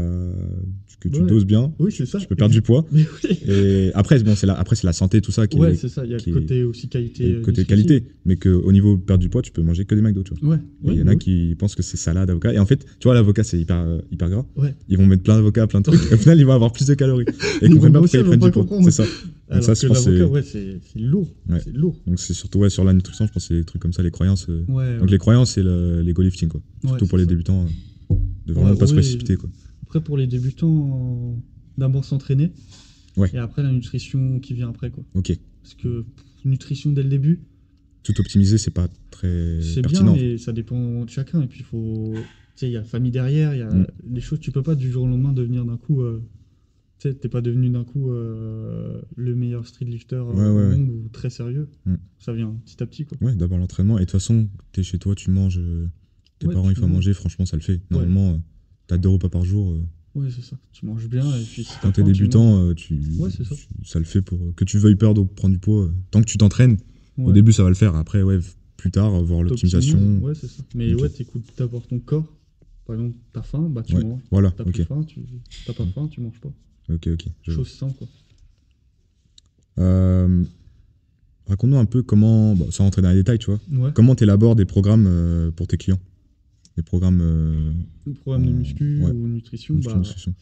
Ouais. doses bien, oui, c'est ça. tu peux perdre du poids. Mais oui. Et après, bon, c'est la santé, tout ça qui Ouais, est c'est ça. Il y a qui le est- côté aussi qualité. le côté nutritive. qualité. Mais qu'au niveau perdre du poids, tu peux manger que des McDo, tu vois. Ouais. Et il y en a qui pensent que c'est salade, avocat. Et en fait, tu vois, l'avocat, c'est hyper gras. Ouais. Ils vont mettre plein d'avocats, plein de trucs. Et au final, ils vont avoir plus de calories. Et ils Ils comprennent vont pas pourquoi grossir, ils ils prennent vont du pas poids. comprendre. C'est ça. Alors ça, je que pense, l'avocat, ouais, c'est lourd. Ouais. C'est lourd. Donc c'est surtout sur la nutrition, je pense que c'est des trucs comme ça, les croyances. Ouais. Donc les croyances, c'est l'ego lifting, quoi. Ouais, Surtout pour c'est les ça. débutants, de vraiment Ouais, pas se oui. précipiter, quoi. Après, pour les débutants, d'abord s'entraîner. Ouais. Et après, la nutrition qui vient après, quoi. Ok. Parce que nutrition dès le début, Tout optimiser, c'est pas très c'est bien, pertinent. mais ça dépend de chacun. Et puis, tu sais, il y a la famille derrière, il y a Mm. des choses, tu peux pas du jour au lendemain devenir d'un coup Tu sais, t'es pas devenu d'un coup le meilleur street lifter Ouais, ouais, au ouais. monde ou très sérieux. Mm. Ça vient petit à petit, quoi. Ouais, d'abord l'entraînement. Et de toute façon, t'es chez toi, tu manges. Tes Ouais, parents, ils tu font à manges. manger, franchement, ça le fait. Ouais, Normalement, t'as 2 repas par jour. ouais, c'est ça. Tu manges bien, et puis si t'as Quand t'es faim, tu manges. débutant, Ouais, c'est ça. ça le fait pour que tu veuilles perdre ou prendre du poids. Tant que tu t'entraînes, au Ouais. début, ça va le faire. Après, ouais, plus tard, voir T'optimises, l'optimisation. ouais, c'est ça. Mais Ok. ouais, t'écoutes d'abord ton corps. Par exemple, t'as faim, bah tu Ouais, manges. voilà, T'as plus ok. faim, t'as pas faim, tu manges pas. Ok, ok, je vois. Chose simple, quoi. Euh, Raconte-nous un peu comment, bon, sans rentrer dans les détails, tu vois, Ouais. comment tu élabores des programmes pour tes clients. Des programmes Le programme de en muscu ouais, ou nutrition, muscu, bah, nutrition.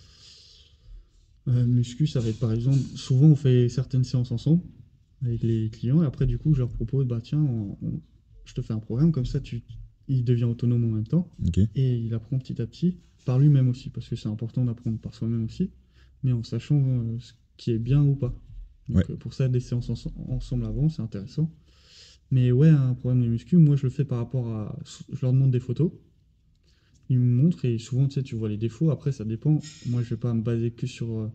muscu, ça va être par exemple, souvent on fait certaines séances ensemble avec les clients et après du coup je leur propose, bah tiens, je te fais un programme comme ça, il devient autonome en même temps Ok, et il apprend petit à petit par lui-même aussi parce que c'est important d'apprendre par soi-même aussi, mais en sachant ce qui est bien ou pas. ouais, Donc pour ça, des séances ensemble avant, c'est intéressant. Mais ouais, un programme de muscu, moi je le fais par rapport à, je leur demande des photos. Ils me montrent et souvent tu sais, tu vois les défauts. Après, ça dépend. Moi, je vais pas me baser que sur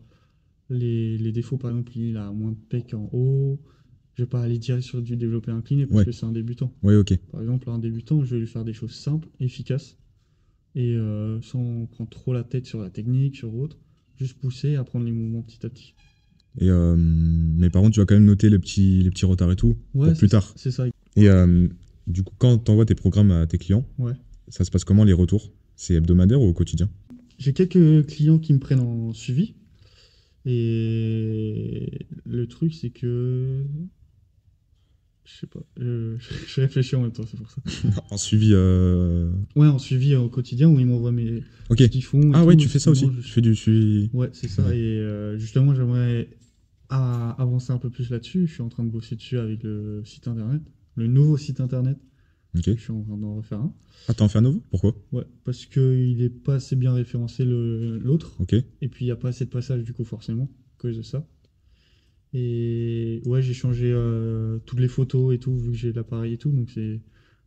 les défauts. Par exemple, il a moins de pec en haut. Je vais pas aller direct sur du développé incliné parce ouais, que c'est un débutant. ouais, ok. Par exemple, un débutant, je vais lui faire des choses simples, efficaces et sans prendre trop la tête sur la technique, sur autre. Juste pousser, apprendre les mouvements petit à petit. Et, mais par contre, tu vas quand même noter les petits retards et tout Ouais, pour plus c'est ça. tard. C'est ça. Et du coup, quand tu envoies tes programmes à tes clients, Ouais. ça se passe comment les retours? C'est hebdomadaire ou au quotidien? J'ai quelques clients qui me prennent en suivi. Et le truc, c'est que je sais pas, je réfléchis en même temps, c'est pour ça. En suivi. Ouais, en suivi au quotidien où ils m'envoient Ok. ce qu'ils font et Ah ouais, tout. tu fais ça Sinon, aussi. Tu fais du suivi. ouais, c'est ça. Ouais. Et justement, j'aimerais avancer un peu plus là-dessus. Je suis en train de bosser dessus avec le site internet, le nouveau site internet, parce Ok. que je suis en train d'en refaire un. Ah, t'en fais un nouveau? Pourquoi? Ouais, parce qu'il est pas assez bien référencé l'autre. Ok. Et puis, il n'y a pas assez de passages, du coup, forcément, à cause de ça. Et ouais, j'ai changé toutes les photos et tout, vu que j'ai l'appareil et tout. Donc,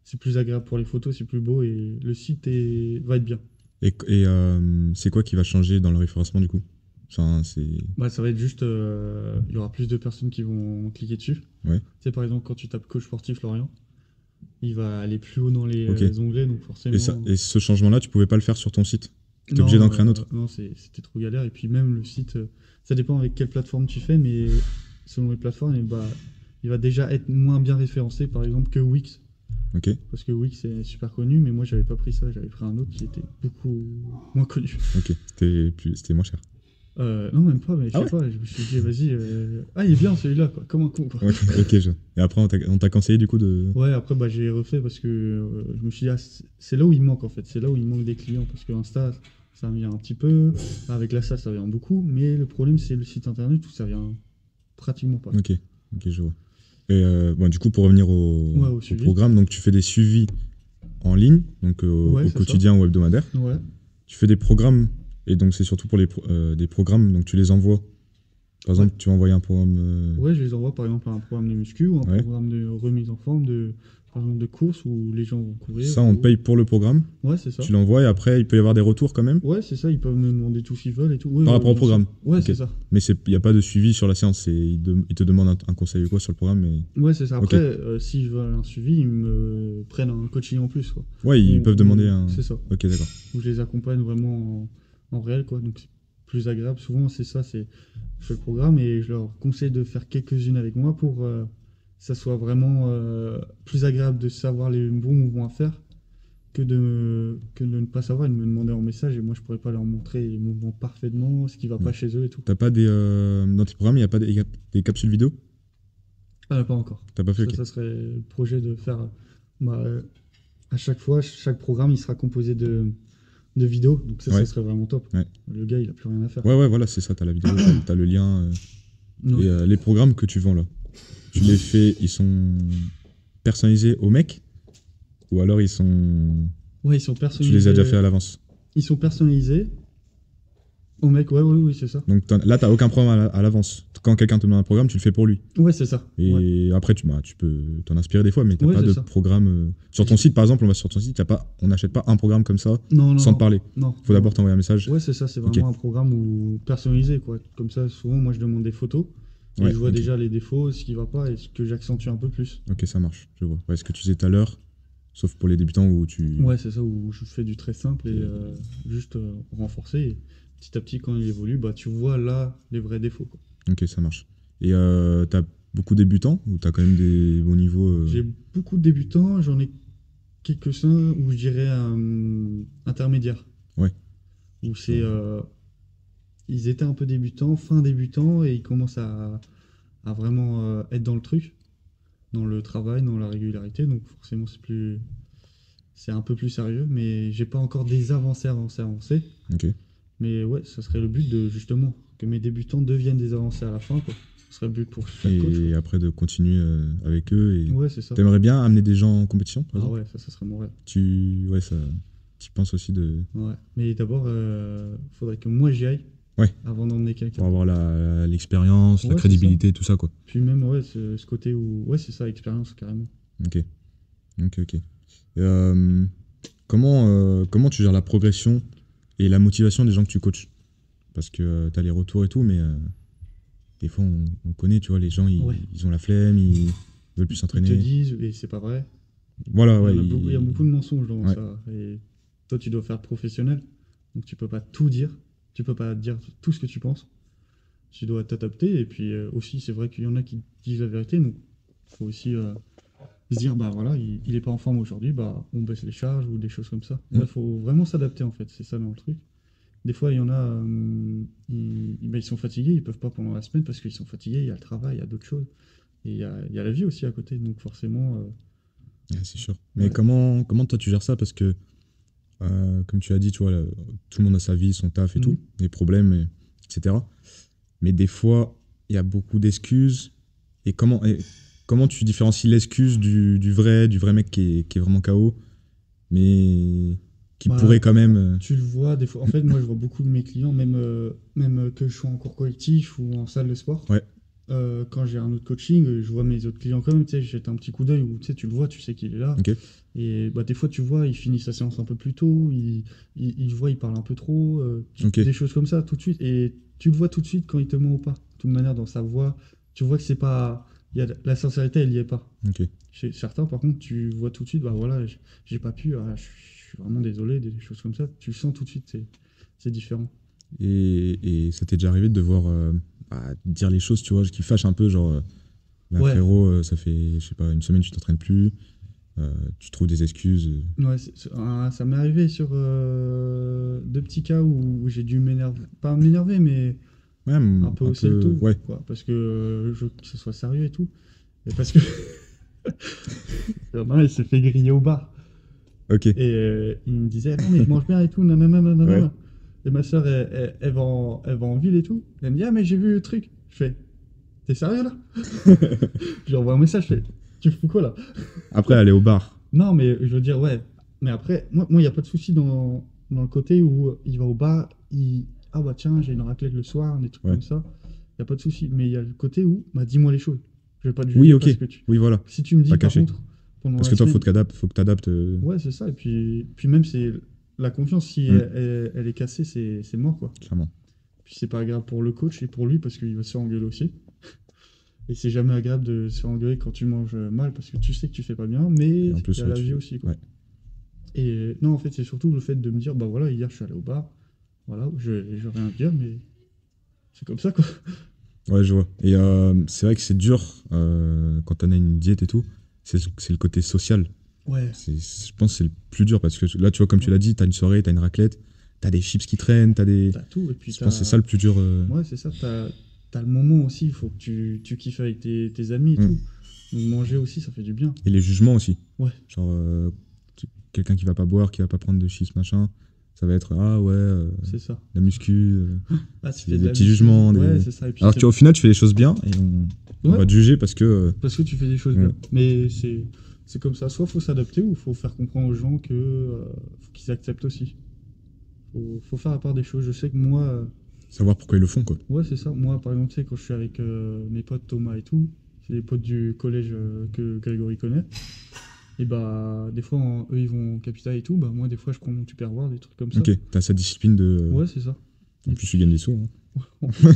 c'est plus agréable pour les photos, c'est plus beau et le site va être bien. Et c'est quoi qui va changer dans le référencement du coup? Enfin, c'est. Bah, ça va être juste, il y aura plus de personnes qui vont cliquer dessus. Ouais, Tu sais, par exemple, quand tu tapes coach sportif Lorient, il va aller plus haut dans les ok. onglets, donc forcément. Et ce changement-là, tu pouvais pas le faire sur ton site? T'es obligé d'en Non, créer un autre? non, c'était trop galère. Et puis même le site, ça dépend avec quelle plateforme tu fais, mais selon les plateformes, il va déjà être moins bien référencé, par exemple, que Wix. Ok, Parce que Wix est super connu, mais moi j'avais pas pris ça, j'avais pris un autre qui était beaucoup moins connu. ok. C'était moins cher. Non, même pas, mais je Ah sais ouais? pas, je me suis dit, vas-y, ah, il est bien celui-là, quoi, comme un con, quoi. Ouais, ok, Et après, on t'a conseillé du coup de. Ouais, après, bah, j'ai refait parce que je me suis dit, ah, c'est là où il manque en fait, c'est là où il manque des clients, parce que Insta, ça vient un petit peu, avec la salle, ça vient beaucoup, mais le problème, c'est le site internet où ça vient pratiquement pas. Ok, ok, je vois. Et bon, du coup, pour revenir Ouais, au au suivi. programme, donc tu fais des suivis en ligne, donc Ouais, au c'est ça. quotidien ou hebdomadaire. Ouais. Tu fais des programmes, et donc c'est surtout pour des programmes, donc tu les envoies. Par Ouais. exemple, tu vas envoyer un programme. Ouais, je les envoie par exemple à un programme de muscu ou un Ouais. programme de remise en forme, par exemple de course où les gens vont courir. Ça, on te paye pour le programme. Ouais, c'est ça. Tu l'envoies et après, il peut y avoir des retours quand même Ouais, c'est ça, ils peuvent me demander tout ce qu'ils veulent et tout. Ouais, par rapport au bien sûr. programme. Ouais, Ok. c'est ça. Mais il n'y a pas de suivi sur la séance. Ils te demandent un conseil ou quoi sur le programme. Mais... Ouais, c'est ça. Ok. Après, s'ils veulent un suivi, ils me prennent un coaching en plus, quoi. Ouais, ils peuvent demander un. C'est ça. Ok, d'accord. Où je les accompagne vraiment en réel, quoi. Donc c'est plus agréable. Souvent, c'est ça, je fais le programme et je leur conseille de faire quelques-unes avec moi pour que ça soit vraiment plus agréable de savoir les bons mouvements à faire que de ne pas savoir. Ils me demandaient en message et moi, je pourrais pas leur montrer les mouvements parfaitement, ce qui va Ouais. pas chez eux et tout. T'as pas des. Dans tes programmes, il n'y a pas des capsules vidéo? Ah, pas encore. T'as pas fait, ok. Ça serait le projet de faire. Bah, à chaque fois, chaque programme, il sera composé de vidéos. Donc ça Ouais. serait vraiment top. Ouais. Le gars, il a plus rien à faire. Ouais, voilà, c'est ça. T'as la vidéo, t'as le lien. Ouais. Et les programmes que tu vends là, tu les fais, ils sont personnalisés au mec? Ou alors ils sont. Ouais, ils sont Tu personnalisés. les as déjà fait à l'avance? Ils sont personnalisés. Au mec, ouais, oui, oui, c'est ça. Donc là, tu n'as aucun programme à l'avance. Quand quelqu'un te demande un programme, tu le fais pour lui. Ouais, c'est ça. Ouais, Et après, tu peux t'en inspirer des fois, mais tu n'as ouais, pas c'est de ça. programme. Sur ton site, par exemple, on va sur ton site, on n'achète pas un programme comme ça Non, non, sans te non. parler. Non, Faut non. d'abord t'envoyer un message. Ouais, c'est ça, c'est Ok. vraiment un programme personnalisé, quoi. Comme ça, souvent, moi, je demande des photos et Ouais, je vois ok. déjà les défauts, ce qui va pas et ce que j'accentue un peu plus. Ok, ça marche, je vois. Ouais, ce que tu disais tout à l'heure, sauf pour les débutants où tu. Ouais, c'est ça, où je fais du très simple et juste renforcer. Et petit à petit, quand il évolue, bah, tu vois là les vrais défauts, quoi. Ok, ça marche. Et t'as beaucoup de débutants ou t'as quand même des bons niveaux J'ai beaucoup de débutants, j'en ai quelques-uns où je dirais intermédiaires, Ouais. où Genre, ils étaient un peu débutants, fin débutants, et ils commencent à vraiment être dans le truc, dans le travail, dans la régularité, donc forcément c'est un peu plus sérieux, mais j'ai pas encore des avancées. ok. Mais ouais, ça serait le but de justement que mes débutants deviennent des avancés à la fin, quoi. Ce serait le but pour chaque coach, Et quoi. après de continuer avec eux. Et Ouais, c'est ça. t'aimerais bien amener des gens en compétition, par Ah exemple? ouais, ça serait mon rêve. Ouais, ça. Tu penses aussi de. Ouais. Mais d'abord, faudrait que moi j'y aille Ouais. avant d'emmener Pour quelqu'un. avoir l'expérience, la Ouais, c'est ça. crédibilité, tout ça, quoi. Puis même, ouais, ce côté où. Ouais, c'est ça, expérience, carrément. Ok. Ok, ok. Euh, comment tu gères la progression et la motivation des gens que tu coaches? Parce que tu as les retours et tout, mais des fois, on connaît, tu vois, les gens, Ouais. ils ont la flemme, ils veulent plus Ils te s'entraîner. disent, et c'est pas vrai. Voilà, ouais. Il y a beaucoup de mensonges dans Ouais. ça. Et toi, tu dois faire professionnel. Donc tu peux pas tout dire. Tu peux pas dire tout ce que tu penses. Tu dois t'adapter. Et puis aussi, c'est vrai qu'il y en a qui disent la vérité. Donc il faut aussi se dire, bah voilà, il est pas en forme aujourd'hui, bah on baisse les charges ou des choses comme ça. Mm. Ouais, faut vraiment s'adapter en fait. C'est ça dans le truc. Des fois, il y en a, ils sont fatigués, ils peuvent pas pendant la semaine parce qu'ils sont fatigués. Il y a le travail, il y a d'autres choses. Et il y a la vie aussi à côté. Donc forcément, Ouais, c'est sûr. Mais ouais. comment toi tu gères ça? Parce que, comme tu as dit, tu vois, tout le monde a sa vie, son taf et tout, Mhm. des problèmes, etc. Mais des fois, il y a beaucoup d'excuses. Et comment tu différencies l'excuse du vrai mec qui est vraiment KO, mais qui Bah, pourrait quand même. tu le vois des fois. En fait, moi, je vois beaucoup de mes clients, même que je sois en cours collectif ou en salle de sport. Ouais, Quand j'ai un autre coaching, je vois mes autres clients quand même. Tu sais, je jette un petit coup d'œil où tu le vois, tu sais qu'il est là. ok, Et bah, des fois, tu vois, il finit sa séance un peu plus tôt. Il voit, il parle un peu trop. ok, Des choses comme ça tout de suite. Et tu le vois tout de suite quand il te ment ou pas. De toute manière, dans sa voix, tu vois que c'est pas. La sincérité, elle y est pas. ok. Chez certains, par contre, tu vois tout de suite, bah voilà, j'ai pas pu, je suis vraiment désolé, des choses comme ça. Tu le sens tout de suite, c'est différent. Et ça t'est déjà arrivé de devoir dire les choses, tu vois, qui fâchent un peu, genre, là, Ouais, frérot, ça fait, je sais pas, une semaine, tu t'entraînes plus, tu trouves des excuses. ouais, ça m'est arrivé sur deux petits cas où j'ai dû m'énerver, pas m'énerver, mais Ouais, un peu un hausser le peu, ton, ouais, quoi, parce que je veux que ce soit sérieux et tout. Et parce que il y en a un, il s'est fait griller au bar. ok, Et il me disait, non, mais je mange bien et tout, nanana, ouais. nanana. Et ma soeur, elle va en ville et tout. Elle me dit, ah, mais j'ai vu le truc. Je fais, t'es sérieux là? Je lui envoie un message, je fais, tu fous quoi là? Après, aller au bar. Non, mais je veux dire, ouais. Mais après, il n'y a pas de souci dans le côté où il va au bar, ah bah tiens, j'ai une raclette le soir, des trucs Ouais. comme ça. Il n'y a pas de souci. Mais il y a le côté où, bah dis-moi les choses. Je vais pas te Oui, juger ok, parce que oui, voilà, si tu me dis pas par caché. contre, pendant Parce la que toi, semaine, faut que t'adaptes. ouais, c'est ça. Et puis même, c'est la confiance, si elle est cassée, c'est mort, quoi. Clairement. Puis c'est pas agréable pour le coach et pour lui parce qu'il va se faire engueuler aussi. Et c'est jamais agréable de se faire engueuler quand tu manges mal parce que tu sais que tu fais pas bien, mais Et en il plus, y a ouais, la vie aussi, quoi. ouais. Et non, en fait, c'est surtout le fait de me dire, bah voilà, hier je suis allé au bar, voilà, je vais rien dire, mais c'est comme ça, quoi. Ouais, je vois. Et c'est vrai que c'est dur quand on a une diète et tout. C'est le côté social. Ouais, Je pense que c'est le plus dur parce que là, tu vois, comme tu ouais. l'as dit, t'as une soirée, t'as une raclette, t'as des chips qui traînent, t'as des. T'as tout, et puis Je pense que c'est ça le plus dur. ouais, c'est ça, t'as le moment aussi, il faut que tu kiffes avec tes amis et Mm. tout. Donc manger aussi, ça fait du bien. Et les jugements aussi. Ouais, Genre, quelqu'un qui va pas boire, qui va pas prendre de chips, machin, ça va être ah ouais, c'est ça. la muscu. Ah, tu Il y fais a de des la petits muscu, jugements. ouais, c'est ça, et puis Alors qu'au final, tu fais les choses bien et on ouais, va te juger parce que. parce que tu fais des choses Mm. bien. Mais c'est comme ça, soit faut s'adapter, ou faut faire comprendre aux gens que faut qu'ils acceptent aussi. Faut faire la part des choses. Je sais que moi, Savoir pourquoi ils le font, quoi. Ouais, c'est ça. Moi, par exemple, tu sais, quand je suis avec mes potes Thomas et tout, c'est des potes du collège que Grégory connaît. Et bah, des fois, eux, ils vont en capital et tout. Bah, moi, des fois, je prends mon Tupperware, des trucs comme ça. Ok, t'as cette discipline de. Ouais, c'est ça. En Et plus, tu gagnes des puis, sous. Hein. en plus,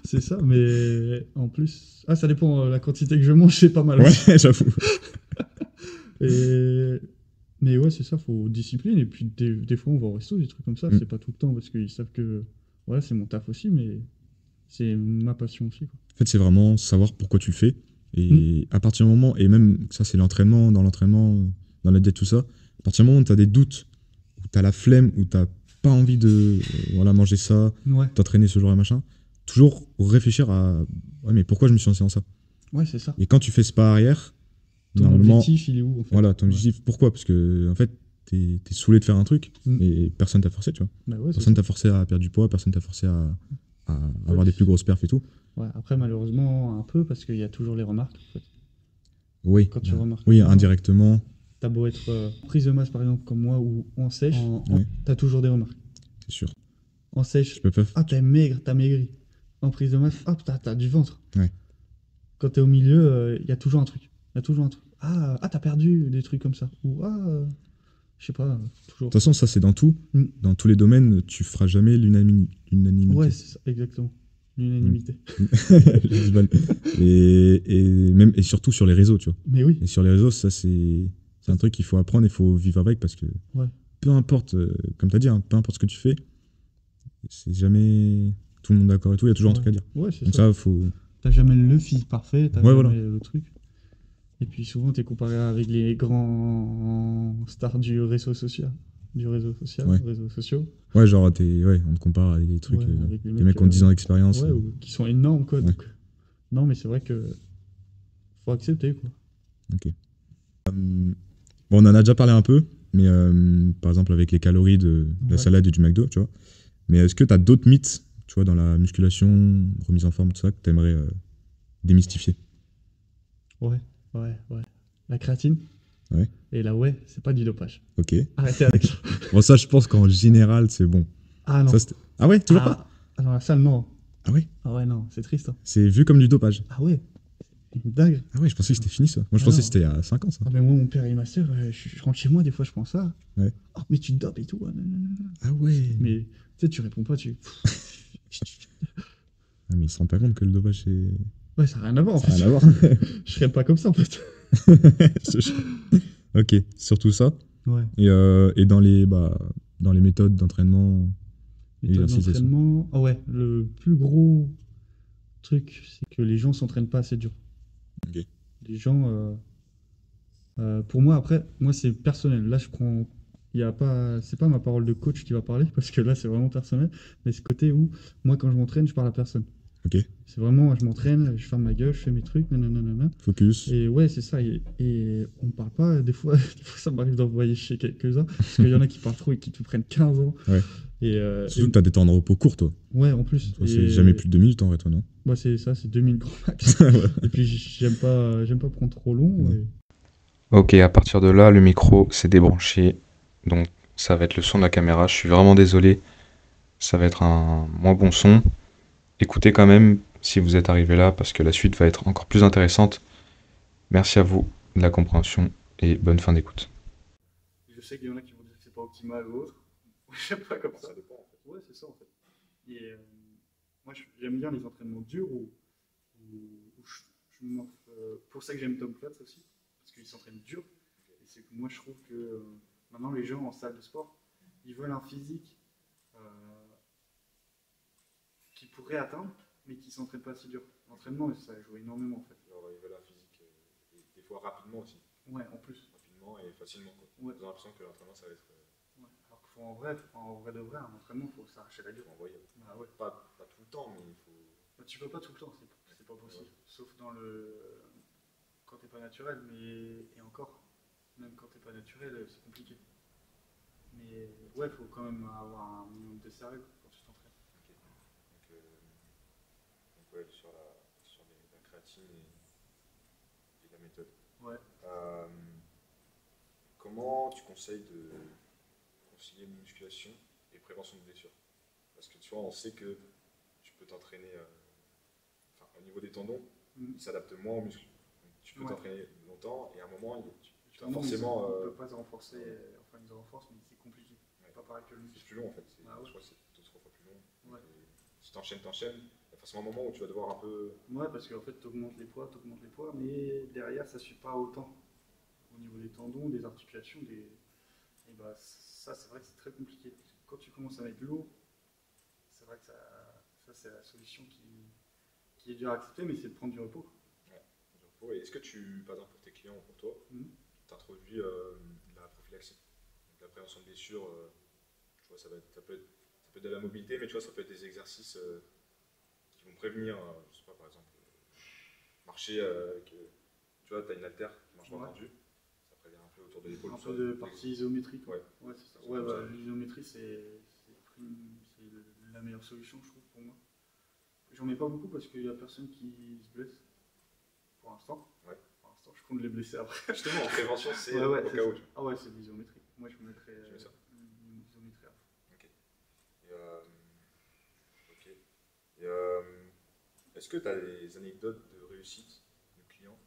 c'est ça. Mais en plus, ah, ça dépend. La quantité que je mange, c'est pas mal Ouais, aussi. j'avoue. Et... Mais ouais, c'est ça, faut discipline. Et puis, des fois, on va au resto, des trucs comme ça. Mm. C'est pas tout le temps parce qu'ils savent que voilà, c'est mon taf aussi, mais c'est ma passion aussi, quoi. En fait, c'est vraiment savoir pourquoi tu le fais. Mm. Et à partir du moment, et même ça, c'est l'entraînement, dans la diète, tout ça. À partir du moment où tu as des doutes, où tu as la flemme, où tu pas envie de voilà, manger ça, Ouais, t'entraîner ce jour-là, machin, toujours réfléchir à ouais, mais pourquoi je me suis lancé dans ça. ouais, c'est ça. Et quand tu fais ce pas arrière, Ton normalement, objectif, il est où, en fait? voilà, ton Ouais. objectif, pourquoi? Parce que, en fait, t'es saoulé de faire un truc, Mm. et personne t'a forcé, tu vois. Bah ouais, c'est Personne ça. t'a forcé à perdre du poids, personne t'a forcé à Ouais, avoir des plus grosses perfs et tout. ouais, après, malheureusement, un peu, parce qu'il y a toujours les remarques, en fait. Oui, Quand tu remarques oui, pas, indirectement. t'as beau être prise de masse, par exemple, comme moi, ou en sèche, Ouais. t'as toujours des remarques. C'est sûr. En Tu sèche, peux pas. ah, t'es maigre, t'as maigri. En prise de masse, hop, t'as du ventre. Ouais. Quand t'es au milieu, il y a toujours un truc. Il y a toujours un truc. Ah, t'as perdu, des trucs comme ça. Ou, je sais pas, De toujours. toute façon, ça, c'est dans tout. Mm. Dans tous les domaines, tu feras jamais Ouais, l'unanimité. c'est ça, exactement. Mm. L'unanimité. J'ai du mal. Et surtout sur les réseaux, tu vois. Mais oui, Et sur les réseaux, ça, c'est un truc qu'il faut apprendre, il faut vivre avec parce que ouais. peu importe, comme tu as dit, hein, peu importe ce que tu fais, c'est jamais tout le monde d'accord et tout, il y a toujours un Ouais, truc à dire. ouais, c'est Donc ça. ça, faut. T'as jamais le physique parfait, t'as Ouais, voilà. jamais le truc. Et puis souvent, t'es comparé avec les grands stars du réseau social. Ouais. Réseaux sociaux. Ouais, genre, ouais, on te compare à des trucs, Ouais, avec les des mecs mecs qui ont 10 ans d'expérience. ouais, qui sont énormes, quoi. Ouais, Donc, non, mais c'est vrai que faut accepter, quoi. ok. Bon, on en a déjà parlé un peu, mais par exemple, avec les calories de la Ouais. salade et du McDo, tu vois. Mais est-ce que tu as d'autres mythes, tu vois, dans la musculation, remise en forme, tout ça, que tu aimerais démystifier? Ouais, ouais, ouais. La créatine Ouais, et la whey, c'est pas du dopage. ok. Arrêtez avec ça. Bon, ça, je pense qu'en général, c'est bon. Ah non. Ça, ah ouais, toujours pas? Ah non, la salle, non. Ah ouais? Ah ouais, non, c'est triste, hein. C'est vu comme du dopage. Ah ouais, c'est une dingue. Ah ouais, je pensais que c'était fini ça. Moi, je Ah pensais non. que c'était il y a 5 ans ça. Ah mais moi, mon père et ma soeur, je rentre chez moi, des fois, je pense ça. Ouais. Oh, mais tu te dopes et tout. Ah, non, non, non, non. Ah ouais. Mais tu sais, tu réponds pas, tu. Ah, mais ils se rendent pas compte que le dopage, c'est. Ouais, ça n'a rien à voir en Ça n'a fait. rien à voir. Je serais pas comme ça en fait. Ok, surtout ça. Ouais. Et dans les méthodes d'entraînement, Méthode exercices et ça. d'entraînement. Ah ouais, le plus gros truc, c'est que les gens s'entraînent pas assez dur. Ok. Les gens. Pour moi, après, moi c'est personnel. Là, je prends. Il y a pas, c'est pas ma parole de coach qui va parler parce que là c'est vraiment personnel. Mais ce côté où moi quand je m'entraîne, je parle à personne. Ok. C'est vraiment, je m'entraîne, je ferme ma gueule, je fais mes trucs, nanana. Focus. Et ouais, c'est ça. Et on parle pas. Des fois, des fois ça m'arrive d'envoyer chez quelques-uns parce qu'il y en a qui parlent trop et qui te prennent 15 ans. Ouais. Surtout que t'as des temps de repos courts, toi. Ouais, en plus. Toi, c'est jamais plus de 2 minutes en vrai, toi, non? Ouais, c'est ça, c'est 2000 grands max. Ouais. Et puis j'aime pas prendre trop long. Ouais. Ok, à partir de là, le micro s'est débranché. Donc ça va être le son de la caméra. Je suis vraiment désolé. Ça va être un moins bon son. Écoutez quand même si vous êtes arrivé là parce que la suite va être encore plus intéressante. Merci à vous de la compréhension et bonne fin d'écoute. Je sais qu'il y en a qui vont dire que c'est pas optimal ou autre. J'aime pas comme ça. Ça dépend en fait. Ouais, c'est ça en fait. Et moi, j'aime bien les entraînements durs où je m'offre. Pour ça que j'aime Tom Platz aussi, parce qu'il s'entraîne dur. Et c'est que moi, je trouve que maintenant, les gens en salle de sport, ils veulent un physique euh, qu'ils pourraient atteindre, mais qui ne s'entraînent pas si dur. L'entraînement, ça joue énormément en fait. Genre, ils veulent un physique, des fois rapidement aussi. Ouais, en plus. Rapidement et facilement. Quoi. Ouais. J'ai l'impression que l'entraînement, ça va être Ouais. Alors qu'en vrai de vrai, un entraînement, il faut s'arracher la gueule. envoyé. Ah ouais. Pas tout le temps, mais il faut. Bah, tu peux pas tout le temps, c'est pas possible. Ouais. Sauf quand t'es pas naturel, et encore, même quand t'es pas naturel, c'est compliqué. Mais ouais, faut quand même avoir un minimum de sérieux quand tu t'entraînes. Ok. Donc ouais, sur la créatine et la méthode. Ouais. Comment tu conseilles de concilier musculation et prévention de blessures? Parce que tu vois, on sait que peux t'entraîner. Enfin, au niveau des tendons, Mm. ils s'adaptent moins aux muscles. Donc, tu peux Ouais. t'entraîner longtemps et à un moment, tu vas Non, forcément. ils ne peuvent pas se renforcer, enfin ils se renforcent, mais c'est compliqué. Ouais. Pas pareil que le C'est muscle. plus long en fait. Ah ouais. Je crois que c'est 2-3 fois plus long. Ouais. Et si t'enchaînes, il y a forcément un moment où tu vas devoir un peu. Ouais, parce qu'en fait, tu augmentes les poids, mais derrière, ça ne suit pas autant. Au niveau des tendons, des articulations, et bah, ça, c'est vrai que c'est très compliqué. Parce que quand tu commences à mettre lourd, c'est vrai que ça c'est la solution qui est dure à accepter, mais c'est de prendre du repos. Du repos. Et est-ce que tu, par exemple pour tes clients ou pour toi, Mhm. tu introduis la prophylaxie, donc la prévention de blessures, tu vois, ça peut être de la mobilité, mais tu vois, ça peut être des exercices qui vont prévenir, je sais pas, par exemple, marcher avec, tu vois, tu as une haltère qui marche pas Ouais. tendue, ça prévient un peu autour de l'épaule. Un soit peu de partie isométrique. Ouais. Ouais, c'est ça. C'est Ouais, comme bah, ça. l'isométrie, c'est la meilleure solution, je trouve, pour moi. J'en mets pas beaucoup parce qu'il y a personne qui se blesse. Pour l'instant. Ouais. Pour l'instant, je compte les blesser après. Justement, en prévention, c'est Ouais, au c'est cas où. ça. Ah ouais, c'est de l'isométrie. Moi, je mettrais Tu mets ça. une isométrie à fond. Ok. Et, ok. Et, est-ce que tu as des anecdotes de réussite de clients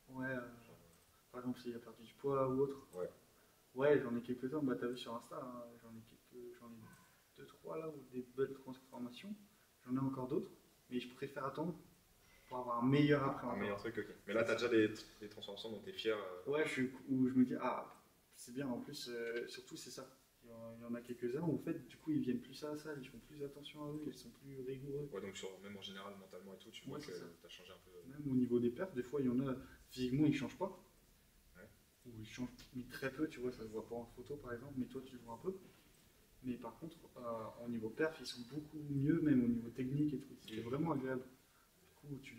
Ouais, genre, par exemple, s'il a perdu du poids ou autre. Ouais. Ouais, j'en ai quelques-uns. Bah, t'as vu sur Insta, hein, j'en ai deux, trois là, ou des belles transformations. J'en ai encore d'autres, mais je préfère attendre pour avoir un meilleur après un encore. meilleur truc, ok. Mais là, tu as déjà des transformations dont tu es fier. Ouais, où je me dis, ah, c'est bien, en plus, surtout c'est ça. Il y en a quelques-uns où en fait, du coup, ils viennent plus à la salle, ils font plus attention à eux, ils sont plus rigoureux. Ouais, donc même en général, mentalement et tout, tu vois Ouais, que c'est ça. tu as changé un peu. Même au niveau des perfs, des fois, il y en a, physiquement, ils changent pas. Ouais. Ou ils changent, mais très peu, tu vois, ça se voit pas en photo par exemple, mais toi, tu le vois un peu. Mais par contre, au niveau perf, ils sont beaucoup mieux, même au niveau technique et tout. C'est vraiment agréable. Du coup, tu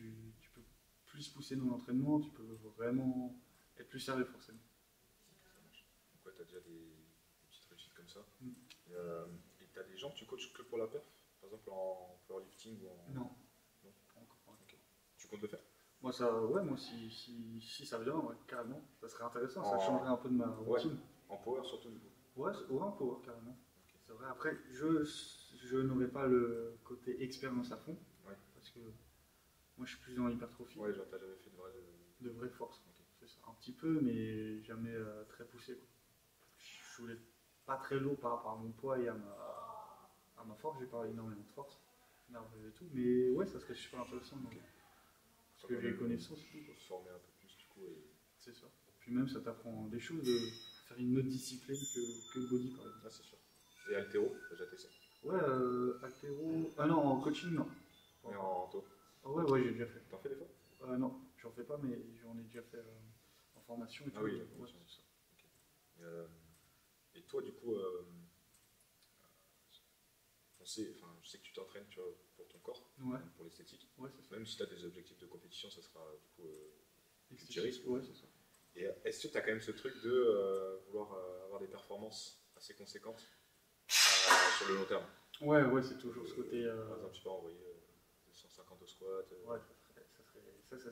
peux plus pousser dans l'entraînement, tu peux vraiment être plus sérieux forcément. Ça marche. Donc, ouais, tu as déjà des petites réussites comme ça. Mm. Et tu as des gens que tu coaches que pour la perf. Par exemple en powerlifting ou en. Non. Non. Pas encore. Ok. Tu comptes le faire? Moi, si ça vient, ouais, carrément, ça serait intéressant, ça En- changerait un peu de ma routine. En power surtout, du coup. Ouais, ouais, un power, carrément. Ok. C'est vrai, après, je n'aurai pas le côté expérience à fond, Ouais. parce que moi, je suis plus dans l'hypertrophie, Ouais, genre, t'as jamais fait de. de vraie force. Ok. C'est ça, un petit peu, mais jamais très poussé, quoi. Je voulais pas très lourd par rapport à mon poids et à ma force, j'ai pas énormément de force, nerveuse et tout, mais ouais, ça serait super intéressant. Donc, parce que j'ai connaissance et tout, quoi. Se former un peu plus, du coup. Et... C'est ça. Puis même, ça t'apprend des choses de faire une autre discipline que le body, par exemple. Ah, c'est sûr. Et altéro, t'as déjà testé? Ouais, haltéro. Ah non, en coaching, non. Mais en taux. Ah ouais, j'ai déjà fait. T'en fais des fois? Non, j'en fais pas, mais j'en ai déjà fait en formation et tout. Ah oui, Ouais, la formation. c'est ça. Et toi, du coup, je sais que tu t'entraînes, tu vois, pour ton corps, Ouais, pour l'esthétique. ouais, c'est ça. Même si tu as des objectifs de compétition, ça sera du coup Esthétique, tu risques. ouais, c'est ça. Et est-ce que tu as quand même ce truc de vouloir avoir des performances assez conséquentes sur le long terme? Ouais, c'est toujours ce côté. Par exemple, je sais pas, envoyer 250 au squat. Ouais, ça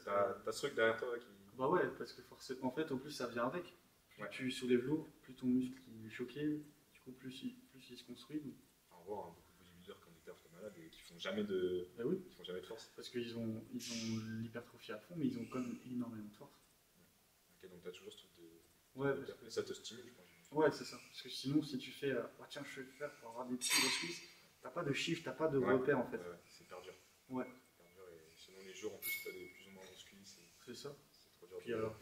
serait. T'as ce truc derrière toi qui. Bah ouais, parce que forcément, en fait, en plus, ça vient avec. Plus Ouais. tu soulèves lourd, plus ton muscle il est choqué, du coup, plus il se construit. Donc, On voit beaucoup de bodybuilders qui ont des perfs de malades et qui font jamais de, bah oui, qui font jamais de force. parce qu'ils ont l'hypertrophie à fond, mais ils ont quand même énormément de force. Ok, donc t'as toujours ce truc de. Ouais, de parce perf. Et ça te stimule, je pense. Ouais, c'est ça. Parce que sinon, si tu fais, tiens, je vais le faire pour avoir des petits grosses cuisses, t'as pas de chiffre, t'as pas de Ouais. repère en fait. Ouais, c'est hyper dur. Ouais, Hyper dur et selon les jours, en plus, t'as des plus ou moins grosses cuisses. c'est ça. C'est trop dur. Puis alors,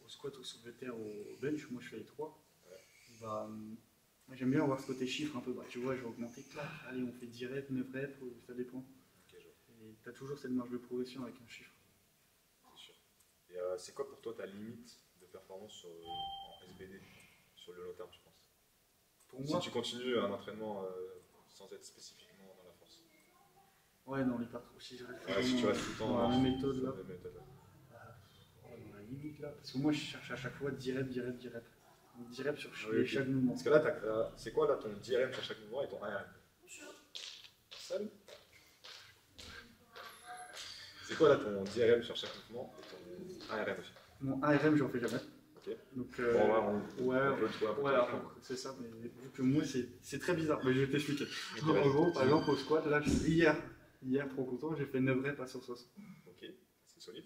au squat, au soulevé de terre, au bench, moi je fais les trois. Ouais. Bah, moi, j'aime bien avoir ce côté chiffre un peu. Bah, tu vois, je vais augmenter, clac, allez, on fait 10 reps, 9 reps, ça dépend. Ok, je vois, Et t'as toujours cette marge de progression avec un chiffre. c'est sûr. Et c'est quoi pour toi ta limite de performance en SBD sur le long terme, tu penses? Pour Si moi, tu continues un entraînement sans être spécifiquement dans la force. ouais, dans l'hypertrophie, je reste Ouais, si tu restes tout le temps dans la même méthode sur là. la même méthode, là. Dans la limite là. Parce que moi, je cherche à chaque fois 10 reps, 10 reps, 10 reps. Donc 10 reps sur Ah oui, ok. chaque mouvement. Parce que là, c'est quoi là ton 10 RM sur chaque mouvement et ton 1 RM? Salut. C'est quoi là ton 10 RM sur chaque mouvement et ton 1 RM aussi? Mon 1 RM, j'en fais jamais. Ok. Ok. Donc, Bon, ouais, on peut le trouver un peu ouais, tranquille. alors, c'est ça, mais vu que moi, c'est très bizarre. Mais je vais t'expliquer. Ok, En vas-y. gros, par exemple, au squat, là, hier, trop content, j'ai fait 9 reps à 160. Ok, c'est solide.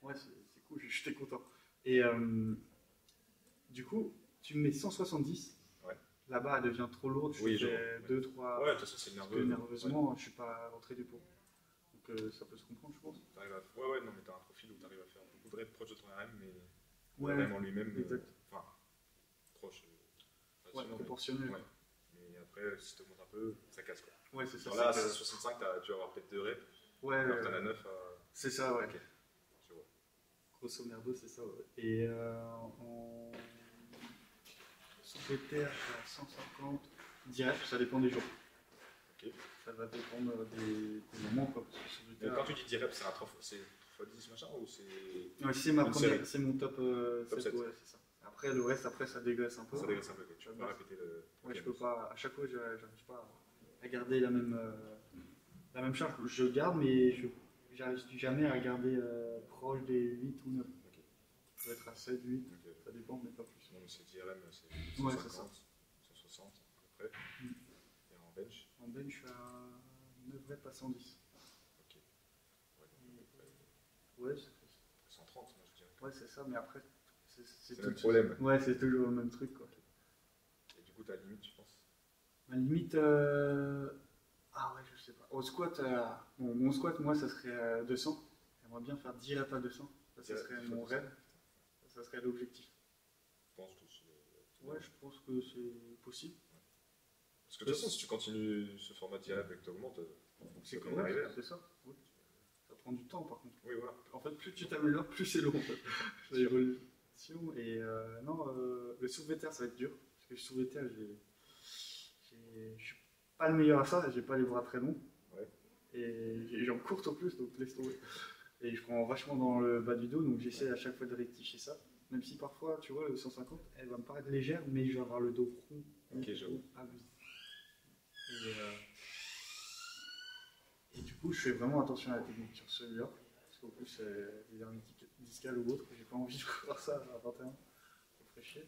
Ouais, c'est cool, j'étais content. Et du coup, tu me mets 170. Ouais. Là-bas, elle devient trop lourde. Je Oui, je fais vois. 2-3. Ouais, de toute façon, c'est Parce que nerveux. nerveusement, je suis pas rentré du pot. Donc ça peut se comprendre, je pense. Ouais, non, mais t'as un profil où t'arrives à faire beaucoup de reps proches de ton RM, mais Ouais, le RM en lui-même, exact. enfin, proche. Ouais, relativement, proportionnel. ouais. Mais après, si tu augmentes un peu, ça casse quoi. Ouais, c'est ça. Genre là, à c'est que- 65, tu vas avoir peut-être 2 reps, Ouais, alors que t'en as 9 à. c'est ça, ouais. Ok, je vois. Grosso merdo, c'est ça, ouais. Et en soulevé de terre, je suis à 150 direct, ça dépend des jours. Ok. Ça va dépendre des moments, quoi. Parce que soulevé de Mais terre, quand tu dis 10 reps, c'est un 3x10 machin ou c'est. ouais, c'est ma une première, série. c'est mon top, Top 7, 7. ouais, c'est ça. Après, le reste, après, ça dégraisse un peu. Ça dégraisse un peu, ok. Tu peux pas répéter le. Ouais, je peux pas, à chaque fois, j'arrive pas à garder la même charge. Je garde, mais je j'arrive jamais à garder proche des 8 ou 9. Ok. Je peux être à 7, 8, Ok. ça dépend, mais pas plus. Non, mais c'est 10 RM, c'est Ouais, 150, c'est ça. 160 à peu près. Mm. Et en bench, En bench, je suis à 9 reps à 110. ok. Ouais, Ouais, c'est 130, moi je dirais. ouais, c'est ça, mais après, C'est le même problème. Ouais, c'est toujours le même truc, quoi. Et du coup, t'as la limite, tu penses? Ma limite, ah ouais, je sais pas. Au squat, bon, mon squat, moi, ça serait 200. J'aimerais bien faire 10 reps à 200. Ça 10 serait reps, mon 200. rêve. Ça serait l'objectif. Je pense tous. Ouais, je pense que c'est possible. Parce que de toute façon, si tu continues ce format de 10 reps et que tu augmentes, c'est quand comme y arriver. c'est ça. Oui. Ça prend du temps, par contre. Oui, voilà. En fait, plus tu t'améliores, plus c'est long. En fait. L'évolution. Et non, le soulevé de terre, ça va être dur. Parce que le soulevé de terre, je suis pas le meilleur à ça. J'ai pas les bras très longs. Ouais. Et j'ai les jambes courtes en plus, donc laisse tomber. Et je prends vachement dans le bas du dos, donc j'essaie à chaque fois de rectifier ça. Même si parfois, tu vois, le 150, elle va me paraître légère, mais je vais avoir le dos rond. Ok, je vois. Abusé. Et du coup, je fais vraiment attention à la technique sur celui-là. Parce qu'en plus, les derniers discales ou autres, j'ai pas envie de voir ça à 21. Ça me ferait chier.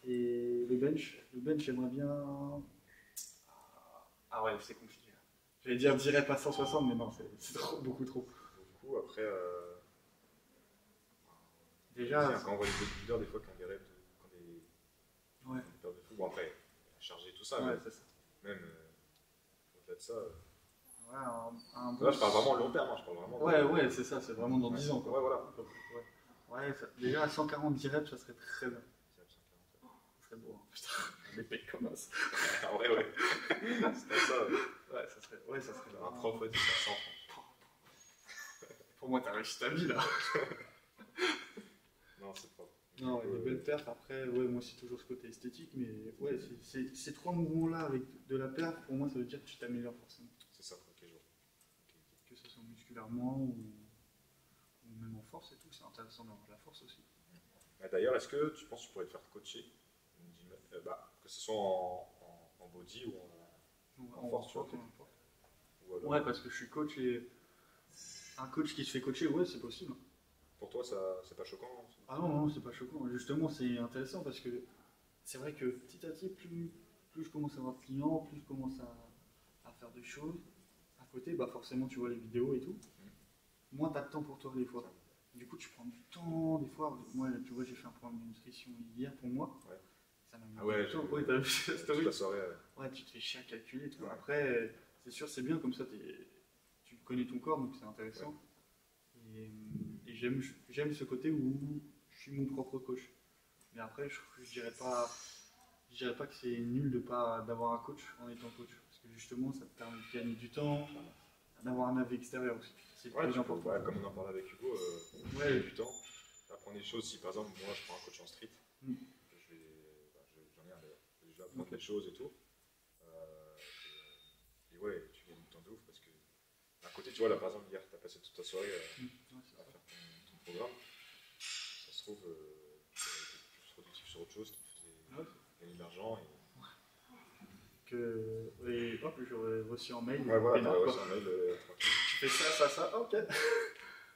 Et le bench, j'aimerais bien. Ah ouais, c'est compliqué. J'allais dire 10 reps à 160, mais non, c'est trop, beaucoup trop. Beaucoup, après. Déjà, quand on voit les bodybuilders, des fois, qui ont des reps, qui ont des ouais, pertes de fou. Bon, après, charger tout ça, ouais, mais c'est ça. même au-delà de ça. Ouais, un Là, je parle vraiment long terme, hein, je parle vraiment. Ouais, c'est ça, c'est vraiment dans 10 ans, quoi. Ouais, voilà. Ouais, déjà à 140 10 reps, ça serait très bien. 140. Ça serait beau, hein. Putain, les pecs comme ça. En vrai, ouais. C'était ça. Ouais, ça serait Un 3 fois 10 à 100 francs. Pour moi, t'as réussi ta vie là. Non, c'est pas. Non, il y a des belles perfs. Après, ouais, moi, c'est toujours ce côté esthétique, mais ouais, ces trois mouvements-là avec de la perf, pour moi, ça veut dire que tu t'améliores forcément. C'est ça, ok, je vois. Que ce soit musculairement ou même en force et tout, c'est intéressant d'avoir de la force aussi. D'ailleurs, est-ce que tu penses que tu pourrais te faire coacher que ce soit en body ou en force, tu vois, ou alors, Ouais, parce que je suis coach et un coach qui se fait coacher, ouais, c'est possible. pour toi, c'est pas choquant? Ah non, c'est pas choquant. Justement, c'est intéressant parce que c'est vrai que petit à petit, plus je commence à avoir de clients, plus je commence à faire des choses. À côté, bah forcément, tu vois les vidéos et tout. Moins tu as de temps pour toi, des fois. Du coup, tu prends du temps, des fois. Moi, tu vois, j'ai fait un programme de nutrition hier pour moi. Ouais. Ça m'a mis Ah ouais, du temps. Ouais, t'as vu la Toute story? la soirée. Ouais, tu te fais chier à calculer. Tout. Ouais. Après, c'est sûr, c'est bien comme ça, tu connais ton corps, donc c'est intéressant. Ouais. Et j'aime ce côté où je suis mon propre coach. Mais après, je dirais pas que c'est nul d'avoir un coach en étant coach. Parce que justement, ça te permet de gagner du temps, d'avoir un avis extérieur aussi. C'est Ouais, plus important. comme on en parlait avec Hugo, Ouais. du temps, apprendre des choses. Si par exemple, moi je prends un coach en street, j'en ai un d'ailleurs, je vais apprendre des choses et tout. Et ouais, tu gagnes du temps de ouf parce que d'un côté, tu vois, là par exemple, hier, tu as passé toute ta soirée à faire ton programme. Ça se trouve, tu aurais été plus productif sur autre chose qui te faisait gagner de l'argent. Et hop, j'aurais reçu un mail. Ouais, voilà, peinard, t'aurais quoi. reçu un mail tranquille. Tu fais ça, ok.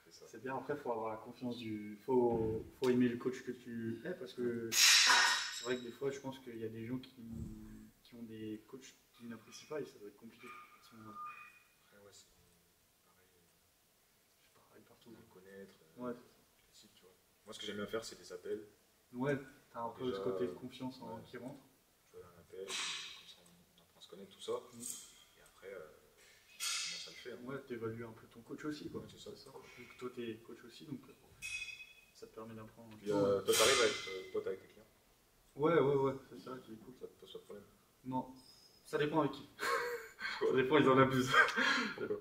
C'est ça. c'est bien. Après, il faut avoir la confiance faut aimer le coach que tu es, parce que c'est vrai que des fois, je pense qu'il y a des gens qui ont des coachs qu'ils n'apprécient pas et ça doit être compliqué à ce moment-là. Après, ouais, c'est pareil, C'est pareil partout. bien le connaître, Ouais, classique, tu vois. Moi, ce que j'aime bien faire, c'est des appels. ouais, t'as un peu Déjà, ce côté de confiance ouais. qui rentre. Tu vois, un appel, comme ça, on apprend à se connaître, tout ça. Mm. Et après, moi, ça le fait. Hein. Ouais, t'évalues un peu ton coach aussi, quoi. Ouais, c'est ça. Vu que toi, t'es coach aussi, donc ça te permet d'apprendre. Puis, toi, t'arrives à être pote avec tes clients. Ouais, c'est ça qui est cool. Ça te pose pas de problème. Non, ça dépend avec qui. Des fois, ils en abusent.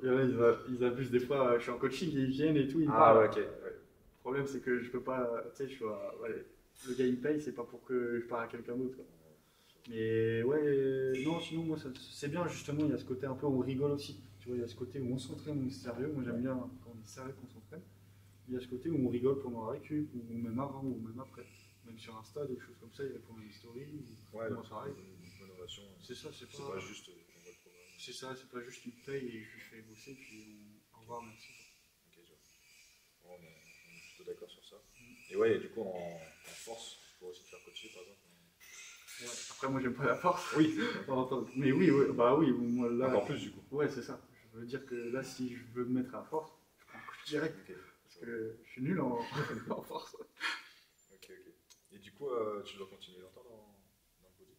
Il y en a, ils abusent. Des fois, je suis en coaching et ils viennent et tout. Ils me Ah, parlent. ouais, ok. Ouais. Le problème, c'est que je peux pas. Tu sais, ouais, le gars, il me paye, c'est pas pour que je parle à quelqu'un d'autre, quoi. Mais ouais, non, sinon, moi, c'est bien, justement. Il y a ce côté un peu où on rigole aussi. Tu vois, il y a ce côté où on s'entraîne, on est sérieux. Moi, j'aime bien quand on est sérieux, qu'on s'entraîne. Il y a ce côté où on rigole pendant la récup, ou même avant, ou même après. Même sur Insta, des choses comme ça, il répond à une story. Ouais, moi, pareil. une bonne relation. C'est ça, c'est C'est pas pas. juste j'envoie le programme. C'est ça, c'est pas juste une paye et je lui fais bosser, puis au revoir, merci. Ok, je vois. Bon, on est plutôt d'accord sur ça. Et ouais, et du coup, en force, tu pourrais aussi te faire coacher, par exemple. Ouais. Après, moi, j'aime pas la force. Oui. Mais oui, ouais, bah oui, moi là. Encore plus, du coup. Ouais, c'est ça. Je veux dire que là, si je veux me mettre à la force, je prends un coach direct. Ok. Parce que je suis nul en, en force. Ok. Et du coup, tu dois continuer longtemps dans le body.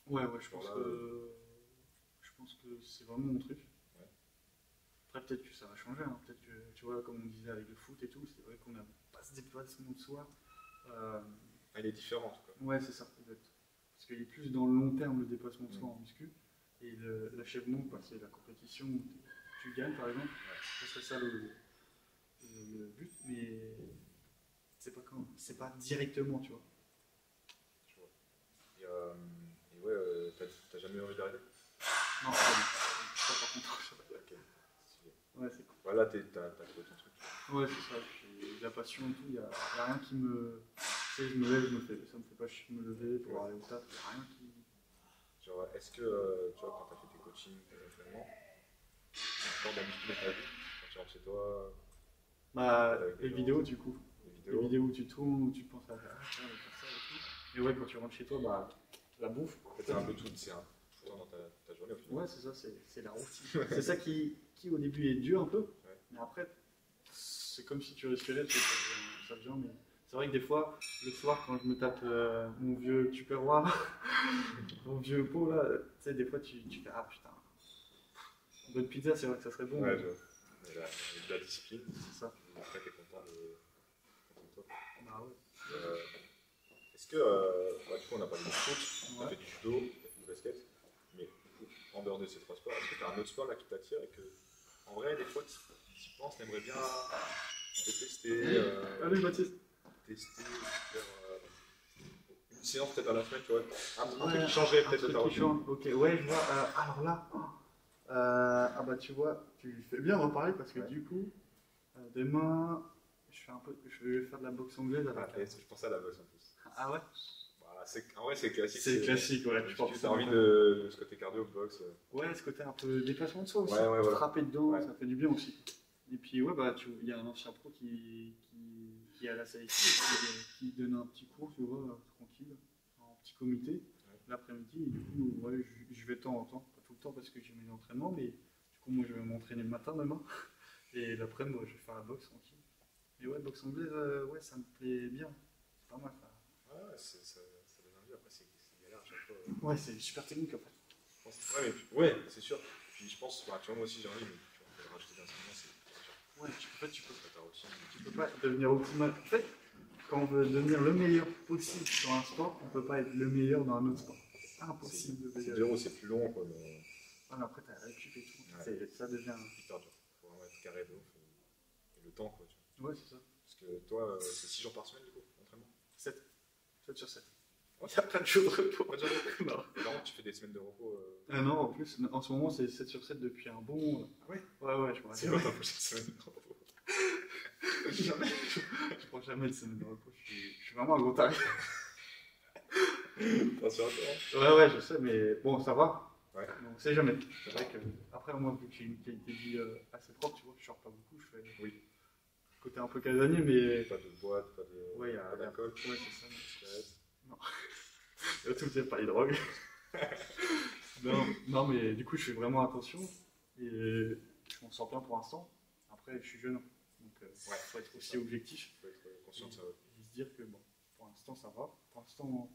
Ouais, je pense que c'est vraiment mon truc. Ouais. Après, peut-être que ça va changer. Hein. Peut-être que, tu vois, comme on disait avec le foot et tout, c'est vrai qu'on n'a pas ce déplacement de soi. Elle est différente, en tout cas. Ouais, c'est ça, exact. Parce qu'il est plus dans le long terme le déplacement de soi en muscu. Et l'achèvement, c'est la compétition où tu gagnes, par exemple. Ce serait ça le but, mais c'est pas directement, tu vois. Tu vois. Et ouais, t'as jamais eu envie d'arrêter? Non, ça par contre. Ok, stylé. Ouais, c'est cool. Voilà, t'as trouvé ton truc. Ouais, c'est ça. J'ai de la passion et tout. Il n'y a rien qui me. Tu sais, je me lève, ça me fait pas chier de me lever pour aller au taf. Il n'y a rien qui. Genre, est-ce que, tu vois, quand t'as fait tes coachings, tes entraînements, tu as d'habitude de ta vie, quand tu rentres chez toi, Bah, avec les gens, vidéos, du coup. les Les vidéos, vidéos où tu tournes, où tu penses à faire ça et tout. Et ouais, quand tu rentres chez toi, bah, la bouffe. c'est un peu tout, c'est un tout le temps dans ta journée au final. Ouais, c'est ça, c'est la routine. C'est ça qui au début est dur un peu, mais après, c'est comme si tu respirais, tu sais, ça vient, mais c'est vrai que des fois, le soir, quand je me tape mon vieux Tupperware, mon vieux pot là, tu sais, des fois tu fais ah putain, une bonne pizza, c'est vrai que ça serait bon. Ouais, mais mais de la discipline, c'est ça. et après t'es content de toi. Bah ouais. Est-ce que, du coup, on a parlé du foot, on a fait du judo, on a fait du basket, mais en dehors de ces trois sports, est-ce que tu as un autre sport là qui t'attire et que, en vrai, des fois, tu y penses, t'aimerais bien te tester, Allez Baptiste. faire une séance peut-être à la semaine, tu vois, un truc Ouais, qui changerait un peut-être de truc ta qui routine. change. Ok, ouais, je vois. Alors là, ah bah tu vois, tu fais bien reparler parce que du coup, demain, je vais faire de la boxe anglaise avec. Ah, et je pensais à la boxe en plus. Ah ouais. Voilà, en vrai, c'est classique. C'est classique, ouais. Tu as envie de ce côté cardio, boxe. Ouais, ce côté un peu déplacement de soi aussi. Ouais, voilà. Frapper dedans, Ouais. ça fait du bien aussi. Et puis ouais, bah il y a un ancien pro qui est à la salle ici, qui donne un petit cours, tu vois, tranquille, en petit comité, l'après-midi. Et du coup, ouais, je vais de temps en temps, pas tout le temps parce que j'ai mes entraînements, mais du coup, moi, je vais m'entraîner le matin demain. Et l'après-midi, moi, je vais faire la boxe tranquille. Et ouais, boxe anglaise, ouais, ça me plaît bien. C'est pas mal ça. Ouais, ça donne envie. Après, c'est galère à chaque fois. Ouais, c'est super technique en fait. Ouais, c'est sûr. Puis je pense, tu vois, moi aussi j'ai envie, mais tu vois, rajouter des entraînements, c'est dur. Ouais, en fait, Ta routine. tu peux pas devenir optimal. En fait, quand on veut devenir le meilleur possible dans un sport, on peut pas être le meilleur dans un autre sport. C'est impossible de C'est devenir. dur ou c'est plus long, quoi, mais Ouais, mais après, t'as la récup et tout. Ouais. Ça devient. hyper dur. Faut vraiment être carré de ouf. Et le temps, quoi, tu vois. Ouais, c'est ça. Parce que toi, c'est 6 jours par semaine, du coup, entraînement. 7 sur 7. Il n'y a pas de jour de repos. Pas de jour de repos. Non. Et vraiment, tu fais des semaines de repos. Ah non, en plus, en ce moment, c'est 7 sur 7 depuis un bon. Ah ouais. Ouais, je m'en C'est rappelle. quoi ta prochaine semaine de repos? Jamais. Je prends jamais de semaine de repos. Je suis vraiment un gros taré. Attention à toi. Ouais, je sais, mais bon, ça va. Ouais. Mais on sait jamais. C'est vrai que, après, moi, vu que j'ai une qualité de vie assez propre, tu vois, je sors pas beaucoup, je fais. Oui. côté un peu casanier, mais. Pas de boîte, pas de Ouais, il y a. pas d'alcool, Ouais, c'est ça. cigarette. Surtout, c'est pas les drogues. Non, mais du coup, je fais vraiment attention. Et je m'en sors bien pour l'instant. Après, je suis jeune. Donc, faut être aussi objectif. Faut être conscient de ça. Ouais. Et se dire que, bon, pour l'instant, ça va. Pour l'instant,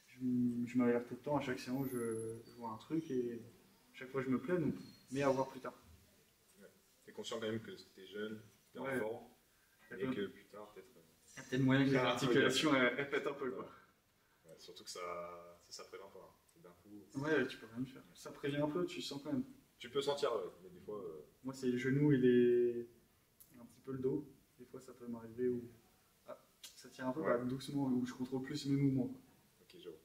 je m'alerte tout le temps. À chaque séance, je vois un truc et chaque fois, je me plais. Donc, mais à voir plus tard. T'es conscient quand même que t'es jeune, t'es en Ouais. forme, et que plus tard, peut-être. Il y a peut-être moyen que Ça va un peu, l'articulation elle pète un peu, quoi. Ouais, surtout que ça prévient pas. Hein. D'un coup. Ouais, tu peux rien faire. Ça prévient un peu, tu sens quand même. Tu peux sentir, ouais, mais des fois. Moi, c'est les genoux et un petit peu le dos. Des fois, ça peut m'arriver où ça tire un peu Ouais. doucement, où je contrôle plus mes mouvements. Ok, je vois.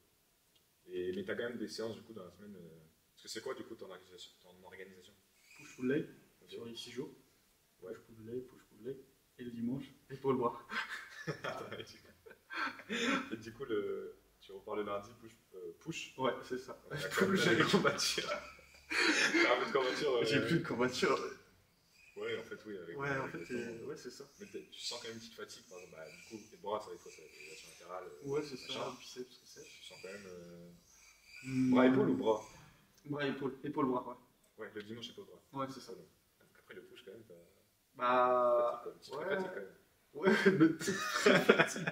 Mais t'as quand même des séances du coup dans la semaine. Parce que c'est quoi du coup ton organisation? Push-pull leg Ok. sur les 6 jours. Ouais. Push-pull leg. Et le dimanche, épaule bras. Et du coup, tu repars le lundi, push. Ouais, c'est ça. Comme j'ai les courbatures. T'as un peu de courbature. J'ai plus de courbature. Ouais, en fait, oui. Avec Ouais, en fait, avec- ouais, c'est ça. Mais tu sens quand même une petite fatigue, par exemple. Du coup, tes bras, ça, des fois, c'est la élévation latérale. Ouais, c'est ça. machin. Biceps, triceps. Tu sens quand même. Bras, épaule ou bras? Bras, épaule, bras, ouais. Ouais, le dimanche, épaule, bras. Ouais, c'est ça. Donc après, le push, quand même, t'as Bah. fatigue, quoi. Une petite fatigue, quand même. Ouais, le petit fatigue.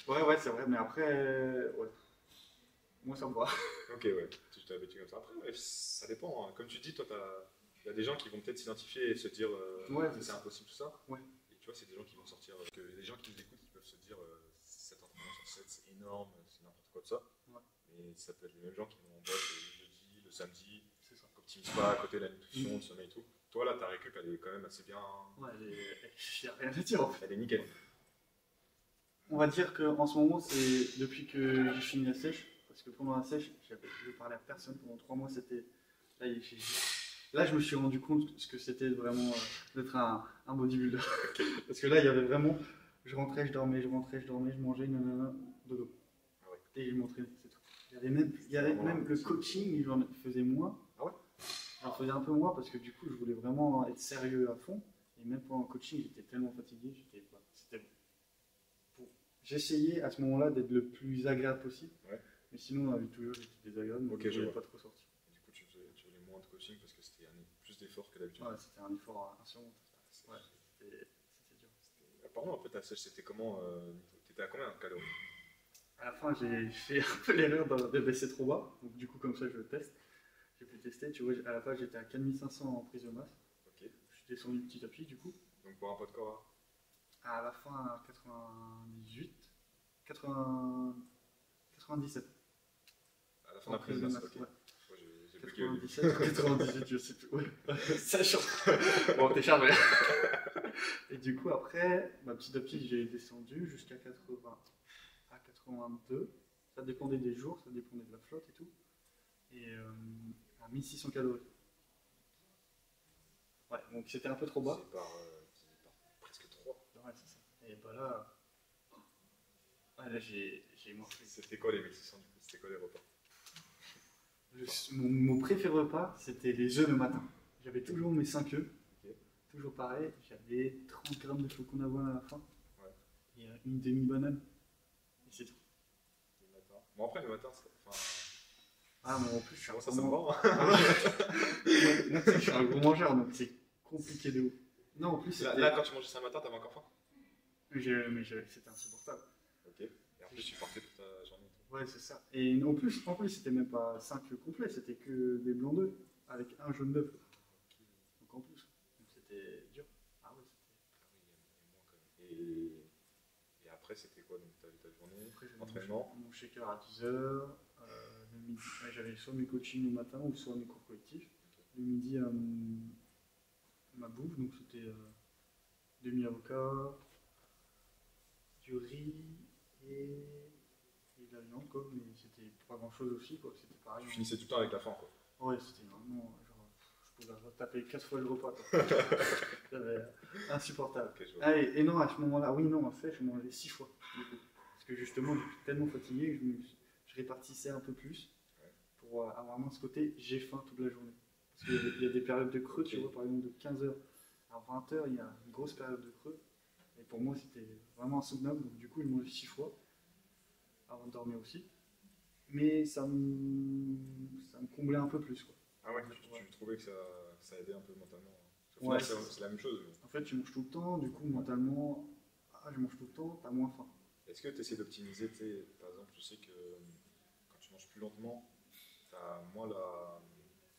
Ouais, c'est vrai, mais après, ouais. Moi, ça me va. Ok, ouais, tu t'es habitué comme ça. Après, ouais, ça dépend. Hein. Comme tu dis, toi, il y a des gens qui vont peut-être s'identifier et se dire Ouais, que c'est c'est ça. impossible tout ça. Ouais. Et tu vois, c'est des gens qui vont sortir. Que les gens qui nous écoutent, ils peuvent se dire cet entraînement sur 7, c'est énorme, c'est n'importe quoi de ça. Ouais. Mais ça peut être les mêmes gens qui vont en boîte le jeudi, le samedi, C'est ça. qui n'optimisent pas à côté de la nutrition, le sommeil et tout. Toi, là, ta récup, elle est quand même assez bien. Ouais, il n'y a rien à dire en fait. Elle est nickel. On va dire qu'en ce moment, c'est depuis que j'ai fini la sèche, parce que pendant la sèche, je parlais à personne pendant 3 mois. C'était là, je me suis rendu compte ce que c'était vraiment d'être un bodybuilder. Parce que là, il y avait vraiment, je rentrais, je dormais, je mangeais, nanana, dodo. Ah ouais. Et je m'entraînais, c'est tout. Il y avait même le coaching, j'en faisais moins. Ah ouais. J'en faisais un peu moins parce que du coup, je voulais vraiment être sérieux à fond. Et même pendant le coaching, j'étais tellement fatigué, c'était bon. J'essayais à ce moment-là d'être le plus agréable possible. Ouais. Mais sinon, dans la vie de tous les jours, j'étais désagréable. Donc Ok, je je voulais vois. pas trop sortir. Et du coup, tu voulais moins de coaching parce que c'était plus d'efforts que d'habitude. Ouais, c'était un effort insurmontable. Ouais, c'était dur. Apparemment, un peu ta sèche, c'était comment t'étais à combien de calories? À la fin, j'ai fait un peu l'erreur de baisser trop bas. Donc, du coup, comme ça, je teste. J'ai pu tester. Tu vois, à la fin, j'étais à 4500 en prise de masse. Ok. Je suis descendu petit à petit, du coup. Donc pour un poids de corps, À la fin, à 97. à la fin de la prise de masse, ok. Ouais. Moi, j'ai bugué au début. 97 ou 98, je sais plus. Ouais, ça change. Bon, t'es charmé. Et du coup, après, petit à petit, j'ai descendu jusqu'à 82. Ça dépendait des jours, ça dépendait de la flotte et tout. Et à 1600 calories. Ouais, donc c'était un peu trop bas. C'est par presque 3. Ouais, c'est ça. Et bah là, là j'ai mangé. C'était quoi les 1600 du coup? C'était quoi les repas? Mon préféré repas, c'était les œufs le matin. J'avais toujours mes 5 œufs. Ok. Toujours pareil. J'avais 30 grammes de flocons d'avoine à la fin. Ouais. Et une demi-banane. Et c'est tout. Le matin. Bon, après, le matin, Ah, mais en plus, je suis un comment ça, gros ça me mangeur. rend hein. Moi, tu sais, je suis un gros mangeur, donc c'est compliqué de ouf. Non, en plus, c'était. Là, quand tu mangeais ça le matin, t'avais encore faim? C'était insupportable. Ok. Et en plus, tu partais toute ta journée. Et tout. Ouais, c'est ça. Et en plus, c'était même pas 5 œufs complets, c'était que des blancs d'œufs, avec un jaune d'œuf. Donc en plus. Donc c'était dur. Ah ouais, c'était. Ah oui, il y a moins quand même. Et après, c'était quoi? Donc, t'avais ta journée, Après, j'avais entraînement. mon shaker à 10h. Le midi, j'avais soit mes coachings le matin ou soit mes cours collectifs. Le midi, ma bouffe, donc c'était demi-avocat, du riz et de la viande, quoi. Mais c'était pas grand chose aussi, quoi. C'était pareil. Tu finissais tout le temps avec la faim, quoi. Ouais, c'était vraiment genre. Je pouvais taper 4 fois le repas, quoi. C'était insupportable. Ok, je vois. Ah, et non, à ce moment-là, oui, non, en fait, je mangeais 6 fois. Du coup. Parce que justement, j'étais tellement fatigué que je répartissais un peu plus pour avoir moins ce côté j'ai faim toute la journée. Parce qu'il y a des périodes de creux, tu vois, par exemple de 15h à 20h, il y a une grosse période de creux. Et pour moi, c'était vraiment insoutenable. Donc, du coup, je mange 6 fois avant de dormir aussi. Mais ça me comblait un peu plus, quoi. Ah ouais, Ouais. tu trouvais que ça aidait un peu mentalement. Au Ouais, final, c'est la même chose. Mais En fait, tu manges tout le temps, du coup, mentalement, je mange tout le temps, t'as moins faim. est-ce que tu essaies d'optimiser, par exemple, tu sais que quand tu manges plus lentement, tu as moins la.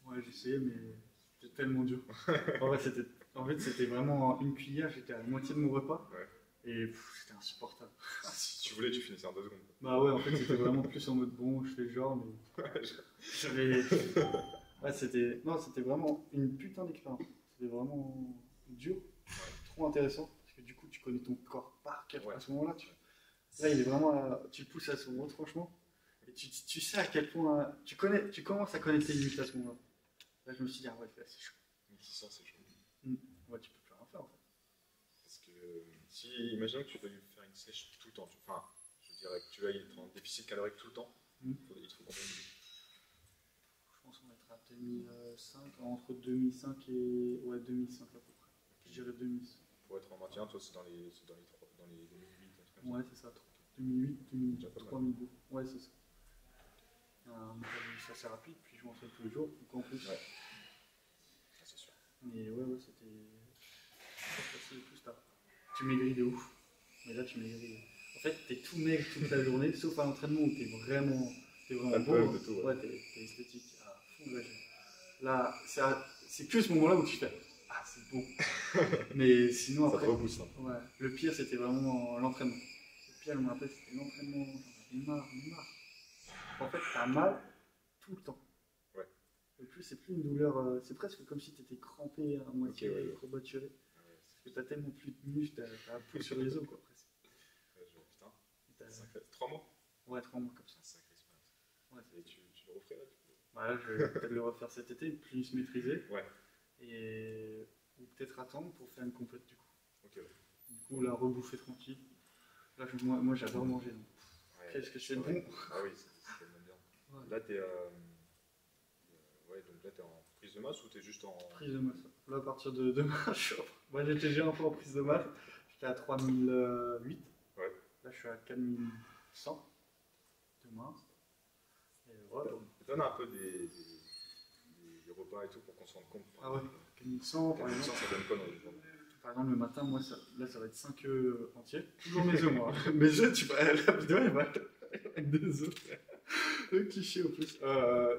Ouais, j'essayais, mais c'était tellement dur. En fait, c'était vraiment une cuillère, j'étais à la moitié de mon repas. Ouais. Et c'était insupportable. Si tu voulais, tu finissais en 2 secondes. Bah ouais, en fait, c'était vraiment plus en mode bon, je fais le genre, mais j'avais. Ouais, c'était vraiment une putain d'expérience. C'était vraiment dur, trop intéressant, parce que du coup, tu connais ton corps par cœur Ouais. à ce moment-là. Là, il est vraiment tu le pousses à son retranchement, et tu sais à quel point. Tu commences à connaître tes limites à ce moment-là. Là, je me suis dit, ah ouais, c'est chaud. 1600, c'est chaud. Ouais, tu peux plus rien faire en fait. Parce que si, imagine que tu dois faire une sèche tout le temps, enfin, je dirais que tu vas être en déficit calorique tout le temps, il te faut combien de minutes? Je pense qu'on va être à 2005, entre 2005 et. Ouais, 2005 à peu près. Je dirais 2005. Pour être en maintien, toi, c'est dans les 2008, un truc comme ça. Ouais, c'est ça. 2008, Déjà 2008, pas mal. 3002. Ouais, c'est ça. Un métabolisme assez rapide, puis je m'entraîne tous les jours, donc en plus. Ouais. Ah, c'est sûr. Mais ouais, c'était. C'est plus tard. Tu maigris de ouf. Mais là, tu maigris. En fait, t'es tout maigre toute la journée, sauf à l'entraînement où t'es vraiment T'as le beau. buzz de tout, ouais. Ouais, t'es esthétique à fond de la gym. Là, c'est que ce moment-là où tu fais ah, c'est bon. Mais sinon, Ça après. te rebooste. Hein. Ouais, le pire, c'était vraiment l'entraînement. Le pire, je me rappelle, c'était l'entraînement. J'en avais marre. En fait, t'as mal tout le temps. Ouais. Et plus, c'est plus une douleur. C'est presque comme si t'étais crampé à moitié, Ok, ouais. courbaturé. Ah ouais, Parce que t'as tellement plus de muscles, t'as un peu sur les os, quoi, presque. putain, Et t'as- 3 mois. Ouais, 3 mois comme ça. C'est une sacrée expérience. Ouais. Et tu le referais là, du coup? Bah là, je vais peut-être le refaire cet été, plus maîtriser. Ouais. Et ou peut-être attendre pour faire une complète du coup. Ok, ouais. Du coup, là, rebouffer tranquille. Là, moi j'adore manger. Donc. Ouais, Qu'est-ce que c'est ouais. bon. Ah oui, c'est tellement bien. Ouais. Là, ouais, donc là, t'es en prise de masse ou t'es juste en. Prise de masse. Là, à partir de demain, moi j'étais déjà un peu en prise de masse. J'étais à 3008. Ouais. Là, je suis à 4100 demain. Et voilà. Donne un peu des repas et tout pour qu'on se rende compte. Ah ouais, 4100 par exemple. Ça donne quoi dans les journées? Par exemple, le matin, moi, là, ça va être 5 œufs entiers. Toujours mes œufs, moi. Mes œufs, la vidéo, elle va avec 2 œufs. Le cliché au plus.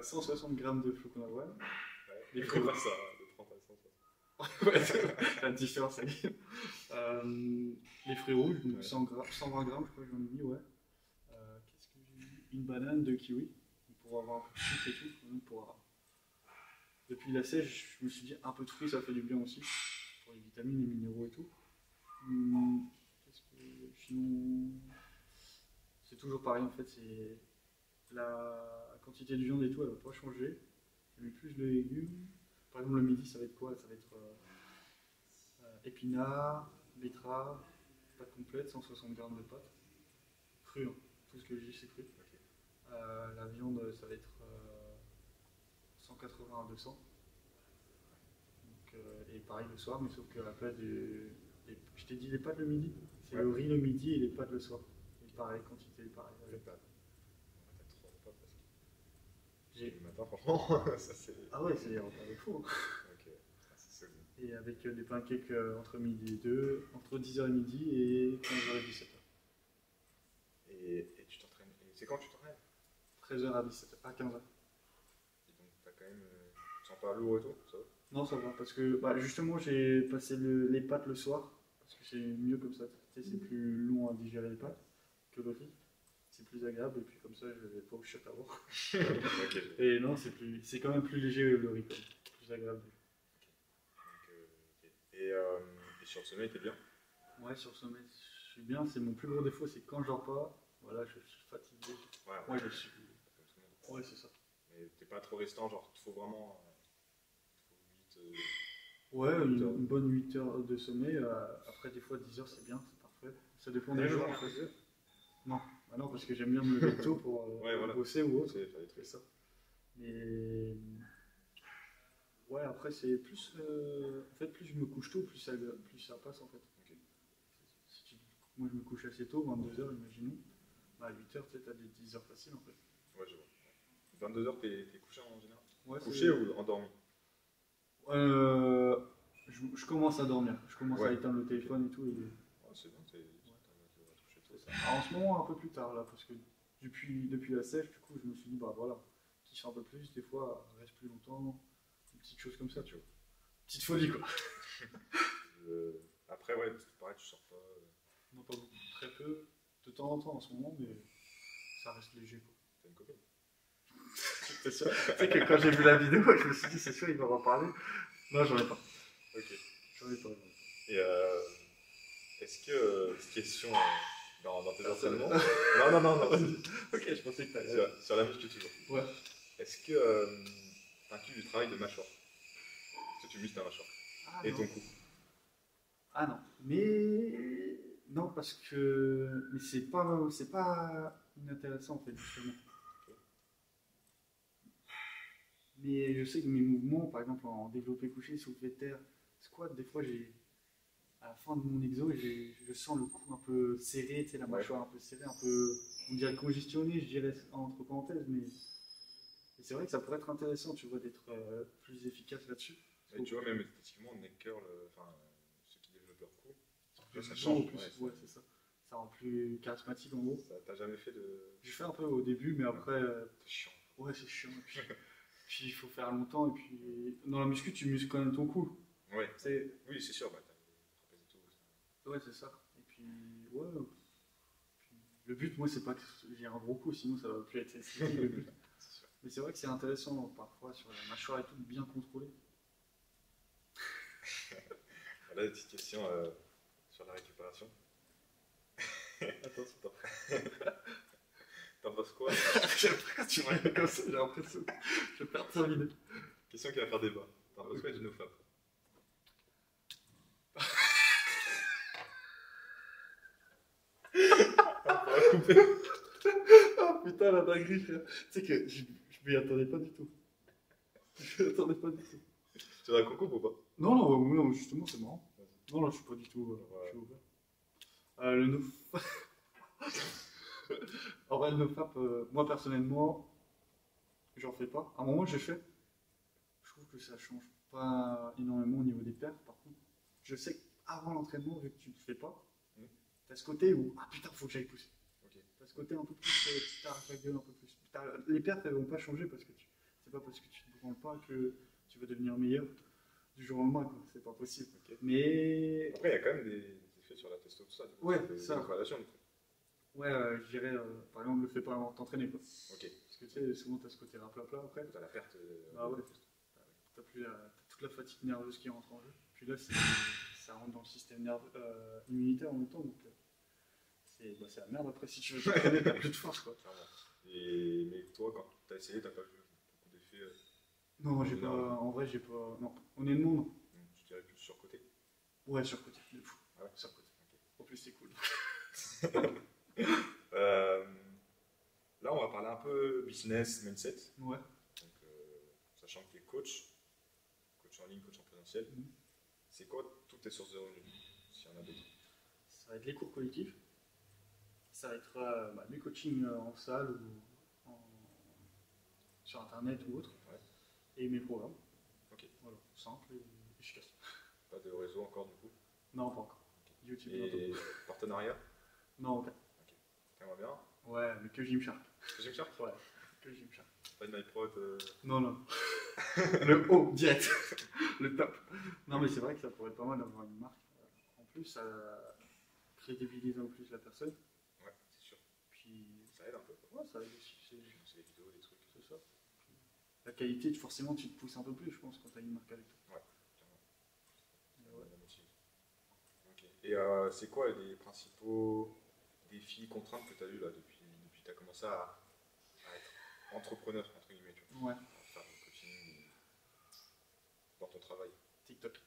160 grammes de flocons d'avoine. Ouais. Les Il fruits. faut faire ça, de 30 à 160. Ouais, c'est la différence, elle est. Les fruits rouges, donc 120 grammes, je crois que j'en ai mis, ouais. Qu'est-ce que j'ai mis? Une banane, 2 kiwis. Pour avoir un peu de sucre et tout. Depuis la sèche, je me suis dit un peu de fruits, ça fait du bien aussi. Pour les vitamines, les minéraux et tout. Qu'est-ce que. Sinon. C'est toujours pareil en fait, c'est. La quantité de viande et tout, elle va pas changer. J'ai mis plus de légumes. Par exemple, le midi, ça va être quoi? Ça va être épinards, betteraves, pâte complète, 160 grammes de pâte. Cru, hein. Tout ce que je dis, c'est cru. Ok. La viande, ça va être 180 à 200. Donc, et pareil le soir, mais sauf qu'à la place je t'ai dit les pâtes le midi, c'est le riz le midi et les pâtes le soir. Et pareil, quantité pareil. En fait, t'as 3 repas presque. J'ai- Le matin, franchement, ça c'est. Ah ouais, c'est des repas de fou. Ok, ah, c'est bon. Et avec des pancakes entre midi et 2, entre 10h et midi et 15h et 17h. Et tu t'entraînes. Et c'est quand tu t'entraînes? 13h à 17h, à 15h. Et donc, t'as quand même. Tu te sens pas lourd et tout, ça va? Non, ça va, parce que justement, j'ai passé les pâtes le soir, parce que c'est mieux comme ça. Tu sais, c'est plus long à digérer les pâtes que le riz. C'est plus agréable, et puis comme ça, je vais pas au shot avant. Ok. Et non, c'est quand même plus léger le riz, quand même. Plus agréable. Donc, ok. Et sur le sommeil, t'es bien? Ouais, sur le sommeil, je suis bien. C'est mon plus gros défaut, c'est quand je dors pas, voilà, je suis fatigué. Ouais, Ouais, je suis. comme tout le monde. Ouais, c'est ça. Mais t'es pas trop restant, genre, il faut vraiment. Il faut 8. Ouais, 8 heures. une bonne 8 heures de sommeil. Après, des fois, 10 heures, c'est bien, c'est parfait. Ça dépend des jours, en fait. Non, non, parce que j'aime bien me lever tôt pour Ouais, voilà. bosser ou autre. C'est faire des C'est trucs. ça. Mais. Ouais, après, c'est plus. En fait, plus je me couche tôt, plus ça passe en fait. Ok. Si tu- Moi, je me couche assez tôt, 22h, imaginons. Bah, à 8h, tu sais, t'as des 10 heures faciles en fait. Ouais, je vois. 22h, t'es couché en général? Ouais, Couché ou endormi? Euh, je commence à dormir. Je commence à Ouais. éteindre le téléphone et tout. Et... Ouais, c'est bien, t'es va toucher tôt. C'est ça. Alors, en ce moment, un peu plus tard, là, parce que depuis la sèche, du coup, je me suis dit, bah voilà, qui sort un peu plus, des fois, reste plus longtemps, des petites choses comme ça, tu vois. Petite folie, quoi. Après, ouais, pareil, tu sors pas. Non, pas beaucoup, très peu, de temps en temps en ce moment, mais ça reste léger, quoi. T'as une copine? C'est sûr. Tu sais que quand j'ai vu la vidéo, je me suis dit, c'est sûr, il va en parler. Non, j'en ai pas. Ok. J'en ai pas. Et est-ce que, question dans tes entraînements. Non, Ok, je pensais que t'allais. sur la muscu toujours. Ouais. Est-ce que t'inclus du travail de mâchoire? Est-ce que tu muscles ta mâchoire? Ah, Et non. ton cou? Ah non, mais non parce que mais c'est pas inintéressant en fait justement. Mais je sais que mes mouvements, par exemple en développé couché, soulevé de terre, squat, des fois j'ai à la fin de mon exo, je sens le cou un peu serré, tu sais, la mâchoire un peu serrée, un peu on dirait congestionné, je dirais entre parenthèses, mais et c'est vrai que ça pourrait être intéressant, tu vois, d'être plus efficace là-dessus. Et tu vois, même esthétiquement, neck curl, ceux qui développent leur cou, ça Plus change. en plus, ouais, c'est ça. Ça rend plus charismatique en gros. T'as jamais fait de. J'ai fait un peu au début, mais après, C'est chiant. ouais, c'est chiant. Puis il faut faire longtemps, et puis dans la muscu, tu muscles quand même ton cou. Ouais. C'est... Oui, c'est sûr, bah, t'as les trapèzes et tout. Ouais, c'est ça. Et puis, ouais. Puis, le but, moi, c'est pas que j'ai un gros cou, sinon ça va plus être esthétique, le but. C'est sûr. Mais c'est vrai que c'est intéressant parfois sur la mâchoire et tout, de bien contrôler. Voilà, des petites questions sur la récupération. Attends. T'en penses quoi? J'aime pas quand tu me regardes comme ça, j'ai l'impression que je vais perdre 5 minutes. Question qui va faire débat. T'en penses quoi du nofap? Oh putain, la dinguerie, frère. Tu sais que je m'y attendais pas du tout. Je m'y attendais pas du tout. Tu as un concours ou pas? Non, justement, c'est marrant. Non, là, je suis pas du tout. Je suis ouvert. Le nofap. En vrai, le nofap, moi personnellement, j'en fais pas. À un moment, j'ai fait. Je trouve que ça change pas énormément au niveau des perfs. Par contre, je sais qu'avant l'entraînement, vu que tu ne fais pas, t'as ce côté où ah putain, faut que j'aille pousser. Ok. T'as ce côté un peu plus, tu t'arraches la gueule un peu plus. Les perfs, elles vont pas changer parce que c'est pas parce que tu te branles pas que tu vas devenir meilleur du jour au lendemain, quoi. C'est pas possible. Ok. Mais Après, il y a quand même des effets sur la testo, tout ça. Du coup, Ouais, des ça. relations, du coup. ouais, je dirais, par exemple, le fait pas avant de t'entraîner, quoi. Ok. Parce que tu sais, souvent t'as ce côté raplapla après. T'as la perte. Bah ouais. T'as toute la fatigue nerveuse qui rentre en jeu. Puis là, ça rentre dans le système nerveux, immunitaire en même temps, donc c'est la merde après si tu veux t'entraîner, t'as plus de force, quoi. Clairement. Mais toi, quand t'as essayé, t'as pas vu beaucoup d'effets. Non, j'ai pas. En vrai, j'ai pas. Non, honnêtement, non. Tu dirais plus sur côté. Ouais, sur côté, de fou. Ah ouais. Sur côté. En plus, c'est cool. Là, on va parler un peu business, mindset. Ouais. Donc, sachant que tu es coach en ligne, coach en présentiel, c'est quoi toutes tes sources de revenus, s'il y en a d'autres? Ça va être les cours collectifs. Ça va être mes coachings en salle ou sur internet ou autre. Ouais. Et mes programmes. Ok. Voilà, simple et efficace. Pas de réseau encore, du coup? Non, pas encore. YouTube, bientôt. Et partenariat? Non, ok. T'aimerais bien? Ouais, mais que Gymshark. Gymshark? Ouais, que Gymshark. Pas de MyProd? Non. Le haut, direct. Le top. Non, mais c'est vrai que ça pourrait être pas mal d'avoir une marque. En plus, ça crédibilise un peu plus la personne. Ouais, c'est sûr. Puis, Ça aide un peu, quoi. ouais, ça aide aussi. C'est des vidéos, des trucs. C'est ça. La qualité, forcément, tu te pousses un peu plus, je pense, quand tu as une marque avec toi. Ouais, clairement. Ouais. La motive. Ok. Et c'est quoi les principaux défis, contraintes que tu as eu là depuis que tu as commencé à être entrepreneur, entre guillemets, tu vois, Ouais, à faire du coaching dans ton travail? TikTok.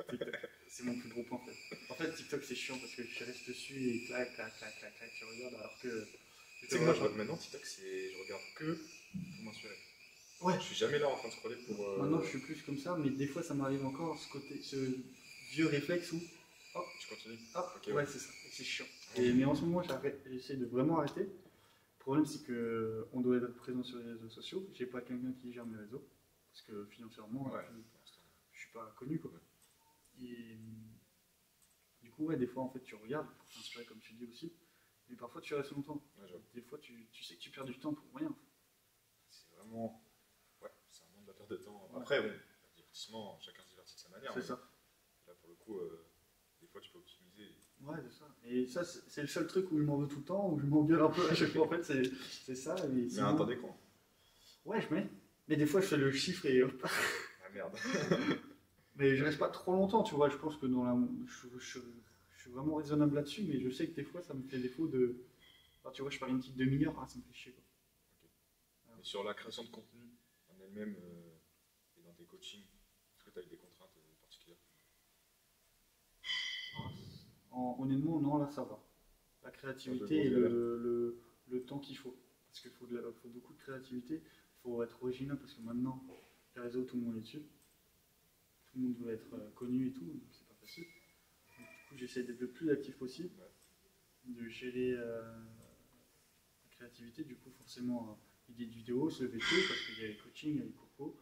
TikTok. C'est mon plus gros point en fait. En fait, TikTok c'est chiant parce que je reste dessus et clac, tu regardes alors que. Tu sais que moi, maintenant, TikTok, je regarde que pour m'inspirer. Ouais. Je suis jamais là en train de scroller pour. Maintenant, je suis plus comme ça, mais des fois, ça m'arrive encore ce vieux réflexe où, hop, Tu continues. hop, Ok, ouais, c'est ça, et c'est chiant. Mais en ce moment, j'essaie de vraiment arrêter. Le problème, c'est que on doit être présent sur les réseaux sociaux. J'ai pas quelqu'un qui gère mes réseaux, parce que financièrement, Ouais. je suis pas connu, quoi. Et du coup, ouais, des fois, en fait, tu regardes pour t'inspirer, comme tu dis aussi, mais parfois, tu restes longtemps. Ouais, j'avoue. Des fois, tu sais que tu perds du temps pour rien. C'est vraiment. Ouais, c'est un monde de la perte de temps. Ouais. Après, bon, le divertissement, chacun se divertit de sa manière. C'est mais ça. Là, pour le coup, des fois, tu peux optimiser. Ouais, c'est ça. Et ça, c'est le seul truc où je m'en veux tout le temps, où je m'engueule un peu à chaque fois. En fait, c'est ça. Et Mais sinon- un temps d'écran. Ouais, je mets. Mais des fois, je fais le chiffre et hop. Ah merde. Mais je reste pas trop longtemps, tu vois. Je pense que je suis vraiment raisonnable là-dessus, mais je sais que des fois, ça me fait défaut de. Enfin, tu vois, je pars une petite demi-heure, ah, ça me fait chier, quoi. Mais sur la création de contenu en elle-même et dans tes coachings, est-ce que tu as eu des contraintes particulières? Honnêtement, non, là, ça va. La créativité Ouais, et je vois, le temps qu'il faut. Parce qu'il faut beaucoup de créativité, il faut être original, parce que maintenant, les réseaux, tout le monde est dessus. Tout le monde veut être connu et tout, donc c'est pas facile. Donc, du coup, j'essaie d'être le plus actif possible, de gérer la créativité. Du coup, forcément, idée de vidéo, se lever tôt, parce qu'il y a les coachings, il y a les corpos,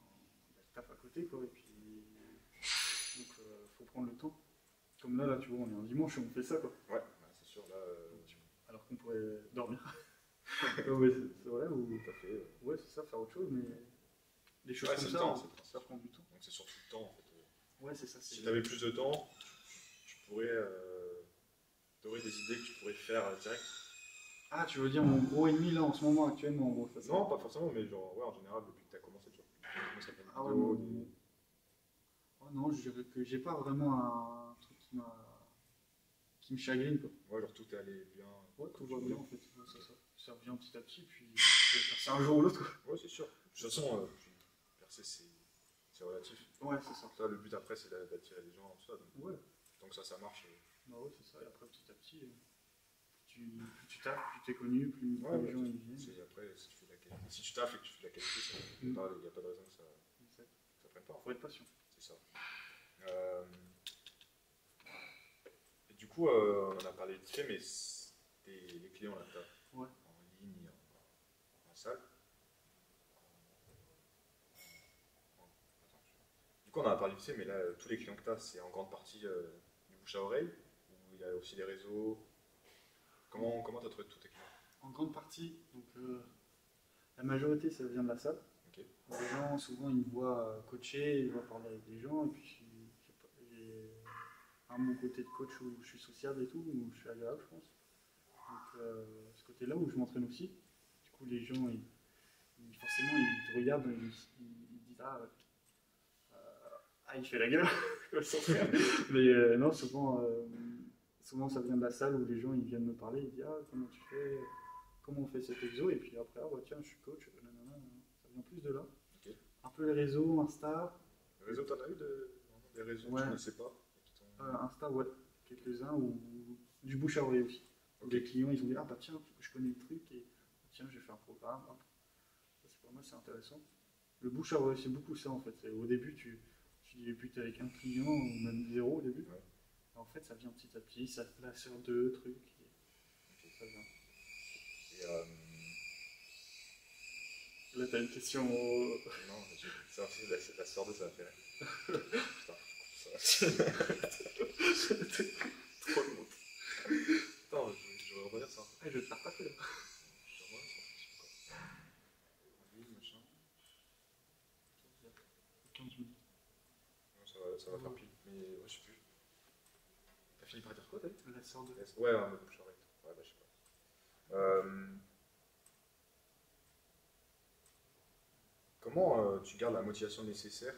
il y a le taf à côté, quoi. Et puis, donc, faut prendre le temps. Comme là, tu vois, on est un dimanche et on fait ça, quoi. Ouais, c'est sûr, là. Alors qu'on pourrait dormir. Ouais, c'est vrai, ou. Tout à fait. Ouais, c'est ça, faire autre chose, mais des choses Ouais, comme c'est ça, le temps, hein, c'est le principe. ça prend du temps. Donc c'est surtout le temps en fait. Ouais, c'est ça. Si tu avais plus de temps, tu pourrais. Tu aurais des idées que tu pourrais faire direct. Ah, tu veux dire mon gros ennemi là en ce moment actuellement, en gros, ça Non, pas forcément, mais genre, ouais, en général, depuis que tu as commencé, tu vois. Comment ça fait une Ah ouais, vidéo, oh non, je dirais que j'ai pas vraiment un truc qui me chagrine, quoi. Ouais, genre tout est allé bien. Ouais, tout va bien en fait, ouais, c'est ça. Ça revient petit à petit, puis je vais percer un jour ou l'autre, quoi. Ouais, c'est sûr. De toute façon, percer, c'est relatif. Ouais, c'est ça. Ça, le but après, c'est d'attirer les gens, tout ça. Donc, Ouais, tant que ça marche. bah ouais, c'est ça. Et après, petit à petit, plus tu taffes, plus t'es connu, plus Ouais, les gens ils viennent. après, si tu fais de la qualité. Si tu taffes et que tu fais de la qualité, il n'y a pas de raison que Exact. ça prenne pas. Faut être patient. C'est ça. Et du coup, on en a parlé vite fait, mais les clients là, t'as Ouais. en ligne, en salle. Du coup, on en a parlé vite fait, mais là, tous les clients que tu as, c'est en grande partie du bouche à oreille, ou il y a aussi des réseaux. Comment tu as trouvé tous tes clients? En grande partie, donc la majorité ça vient de la salle. Ok. Les gens, souvent, ils me voient coacher, ils me voient parler avec des gens, et puis j'ai un bon côté de coach où je suis sociable et tout, où je suis agréable, je pense. Donc, ce côté-là où je m'entraîne aussi. Du coup, les gens, forcément, ils te regardent, ils disent ah, il fait la gueule, il s'entraîne. Mais non, souvent, ça vient de la salle où les gens ils viennent me parler, ils disent ah, comment tu fais, comment on fait cet exo, et puis après, ah, bah, tiens, je suis coach, nanana, ça vient plus de là. Ok. Un peu les réseaux, Insta. Le réseau, t'en as eu des réseaux que Ouais. tu ne sais pas et qui Insta, ouais, quelques-uns, ou du bouche à oreille aussi. Où Ok. les clients, ils ont dit, ah bah tiens, je connais le truc, et tiens, je vais faire un programme. Hop. Ça, c'est pas mal, c'est intéressant. Le bouche à oreille, c'est beaucoup ça en fait. Au début, tu débutes avec un client, ou même zéro au début. Ouais. Et en fait, ça vient petit à petit, ça te place sur deux trucs, et ça vient. Et, Là, t'as une question. non, ça aussi, la sœur de ça va faire. Putain, ça. Trop de monde. Attends, je vais revenir ça. Ah, je vais te faire taper là. Je reviens sur cette question, quoi. En ligne, machin. 15 minutes. Non, ça va faire pile. Mais ouais, je sais plus. T'as fini par dire quoi, t'as dit? La sœur de. Ouais, un bouche à oreille. Ouais, bah, je sais pas. Comment tu gardes la motivation nécessaire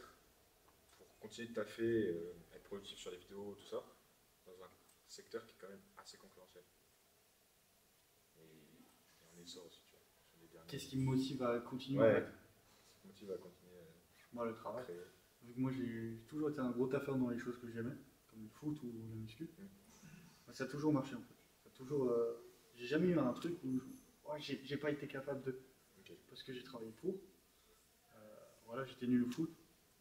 pour continuer de taffer, être productif sur les vidéos, tout ça, dans un secteur qui est quand même assez concurrentiel et en essor aussi, tu vois, sur les derniers. Qu'est-ce qui me motive à continuer Ouais, en fait ça te motive à continuer Moi, le à travail. créer. Vu que moi, j'ai toujours été un gros taffeur dans les choses que j'aimais, comme le foot ou la muscu. Bah, ça a toujours marché en fait. Ça a toujours, j'ai jamais eu un truc où ouais, j'ai pas été capable de. Ok. Parce que j'ai travaillé pour. voilà, j'étais nul au foot.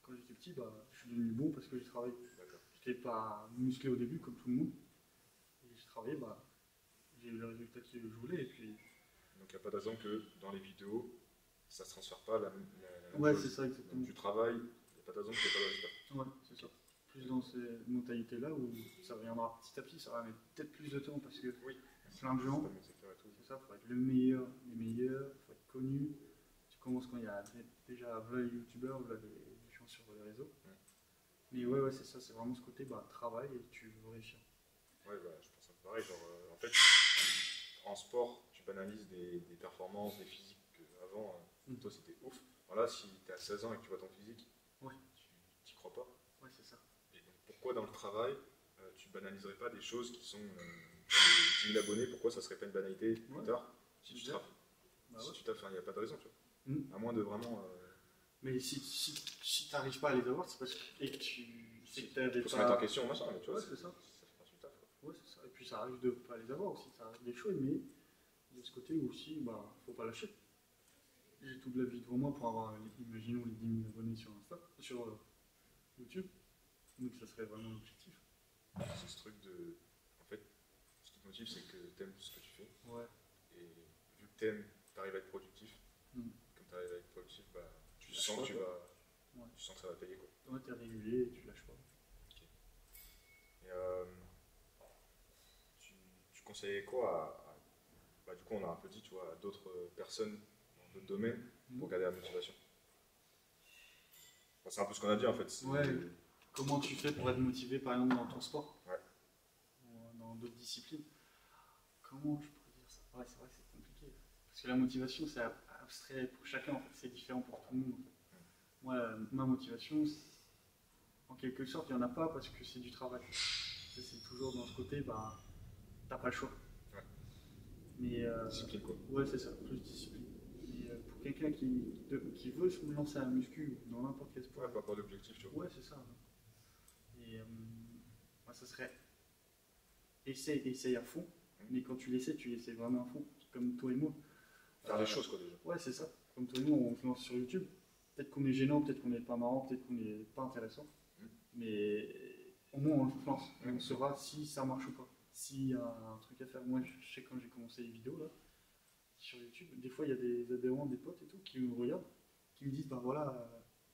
Quand j'étais petit, bah, je suis devenu bon parce que j'ai travaillé. D'accord. J'étais pas musclé au début comme tout le monde. Et j'ai travaillé, bah, j'ai eu le résultat que je voulais. Et puis... Donc il n'y a pas de raison que dans les vidéos, ça ne se transfère pas la même Ouais, chose. c'est ça, Donc exactement. du travail, il n'y a pas de raison que tu n'aies pas de résultat. Ouais, c'est ça. Plus dans ces mentalités-là où ça viendra petit à petit, ça va mettre peut-être plus de temps parce que Oui. plein de C'est gens, pas mieux de s'éclairer et tout. c'est ça, il faut être le meilleur, les meilleurs, il faut être connu. Tu commences quand il y a déjà voilà, les youtubeurs, voilà, les gens sur les réseaux. Mais ouais, c'est ça, c'est vraiment ce côté bah, travail et tu veux réussir. Ouais, bah, je pense un peu pareil. Genre, en fait, en sport, tu banalises des performances, des physiques qu'avant, toi c'était ouf. Voilà, si tu es à 16 ans et que tu vois ton physique, Ouais. tu n'y crois pas. Ouais, c'est ça. Et donc, pourquoi dans le travail, tu banaliserais pas des choses qui sont 10 000 abonnés, pourquoi ça serait pas une banalité plus Ouais. tard si tu Exact. travailles. Bah Si ouais. tu taffes, il n'y a pas de raison, tu vois. Mm. À moins de vraiment. Mais si tu n'arrives pas à les avoir, c'est parce que, et que tu c'est que Il t'avais faut se mettre en pas. question, machin, mais tu vois, Ouais, c'est ça. ça fait partie du taf. Quoi. Ouais, c'est ça. Et puis ça arrive de pas les avoir aussi, ça arrive des choses, mais il y a ce côté où aussi, bah, faut pas lâcher. J'ai toute la vie devant moi pour avoir, imaginons, les 10 000 abonnés sur Insta, sur YouTube. Donc ça serait vraiment l'objectif. C'est ce truc de. En fait, ce qui te motive, c'est que tu aimes ce que tu fais. Ouais. Et vu que tu aimes, tu arrives à être productif. Mm. Comme tu arrives à être productif, bah, tu Lâche sens pas, que tu quoi. vas. Ouais. Tu sens que ça va payer, quoi. Ouais, t'es régulier et tu lâches pas. Et tu conseillais quoi bah, du coup, on a un peu dit, tu vois, à d'autres personnes dans d'autres domaines pour garder la motivation. Enfin, c'est un peu ce qu'on a dit en fait. Ouais. Comment tu fais pour être motivé, par exemple, dans ton sport Ouais. ou dans d'autres disciplines? Comment je pourrais dire ça? Ouais, c'est vrai que c'est compliqué. Parce que la motivation, c'est abstrait pour chacun, en fait. C'est différent pour tout le monde. En fait. Moi, ma motivation, en quelque sorte, il n'y en a pas parce que c'est du travail. C'est toujours dans ce côté, bah, t'as pas le choix. Ouais. Mais, Discipline, quoi. ouais, c'est ça, plus discipline. Mais pour quelqu'un qui veut se lancer à la muscu dans n'importe quel sport, Ouais, pas avoir d'objectif, tu vois. ouais, c'est ça. Et moi, ça serait essaye à fond, mais quand tu l'essaies vraiment à fond, comme toi et moi. Faire les choses, quoi, déjà. Ouais, c'est ça. Comme toi et moi, on se lance sur YouTube. Peut-être qu'on est gênant, peut-être qu'on n'est pas marrant, peut-être qu'on n'est pas intéressant, mais au moins on le lance et on saura si ça marche ou pas. S'il y a un truc à faire. Moi, je sais quand j'ai commencé les vidéos là, sur YouTube, des fois il y a des adhérents, des potes et tout qui me regardent, qui me disent bah voilà,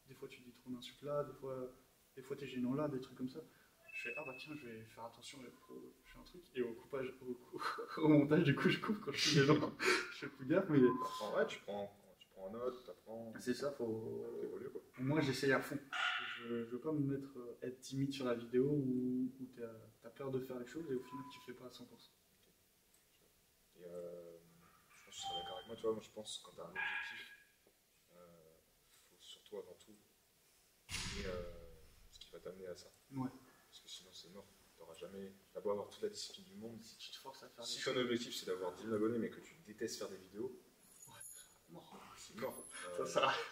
des fois tu dis trop d'insultes là, des fois t'es gênant là, des trucs comme ça. Je fais ah bah tiens, je vais faire attention, je fais un truc et au coupage, au montage du coup je coupe quand je suis gênant. Je fais plus gaffe, mais Ouais, tu prends en note, tu apprends, c'est ça, faut t'évolues, quoi. moi j'essaye à fond. Je veux pas me mettre être timide sur la vidéo où t'as peur de faire les choses et au final tu fais pas à 100%. Et je pense que tu seras d'accord avec moi, tu vois, moi je pense que quand tu as un objectif, faut surtout avant tout trouver ce qui va t'amener à ça. Ouais. Parce que sinon c'est mort. Tu n'auras jamais. T'as beau avoir toute la discipline du monde. Si tu te forces à faire Si des ton choses, objectif c'est d'avoir 10 000 abonnés mais que tu détestes faire des vidéos, mort. c'est mort.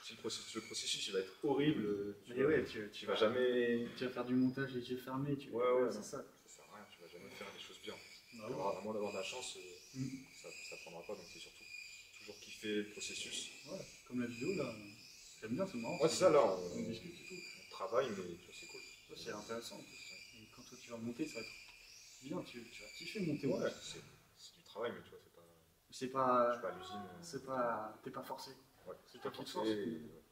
Si le processus il va être horrible, Mais ouais, tu vas jamais. tu vas faire du montage les yeux fermés, Ouais, c'est non, ça. ça sert à rien, tu vas jamais faire des choses bien. Bah ouais. Alors, à moins d'avoir de la chance, Mm. ça prendra pas, donc c'est surtout toujours kiffer le processus. Ouais, comme la vidéo là, j'aime bien, c'est marrant. Ouais, c'est ça, là, on discute et tout. on travaille, mais tu vois, c'est cool. Ouais, c'est intéressant en plus. Et quand toi tu vas monter, ça va être bien, tu vas kiffer monter. Ouais, c'est du travail, mais tu vois, c'est pas. C'est Je suis pas. pas à l'usine. C'est pas. T'es pas forcé. Ouais, C'est toi qui te forcé, forces. ouais.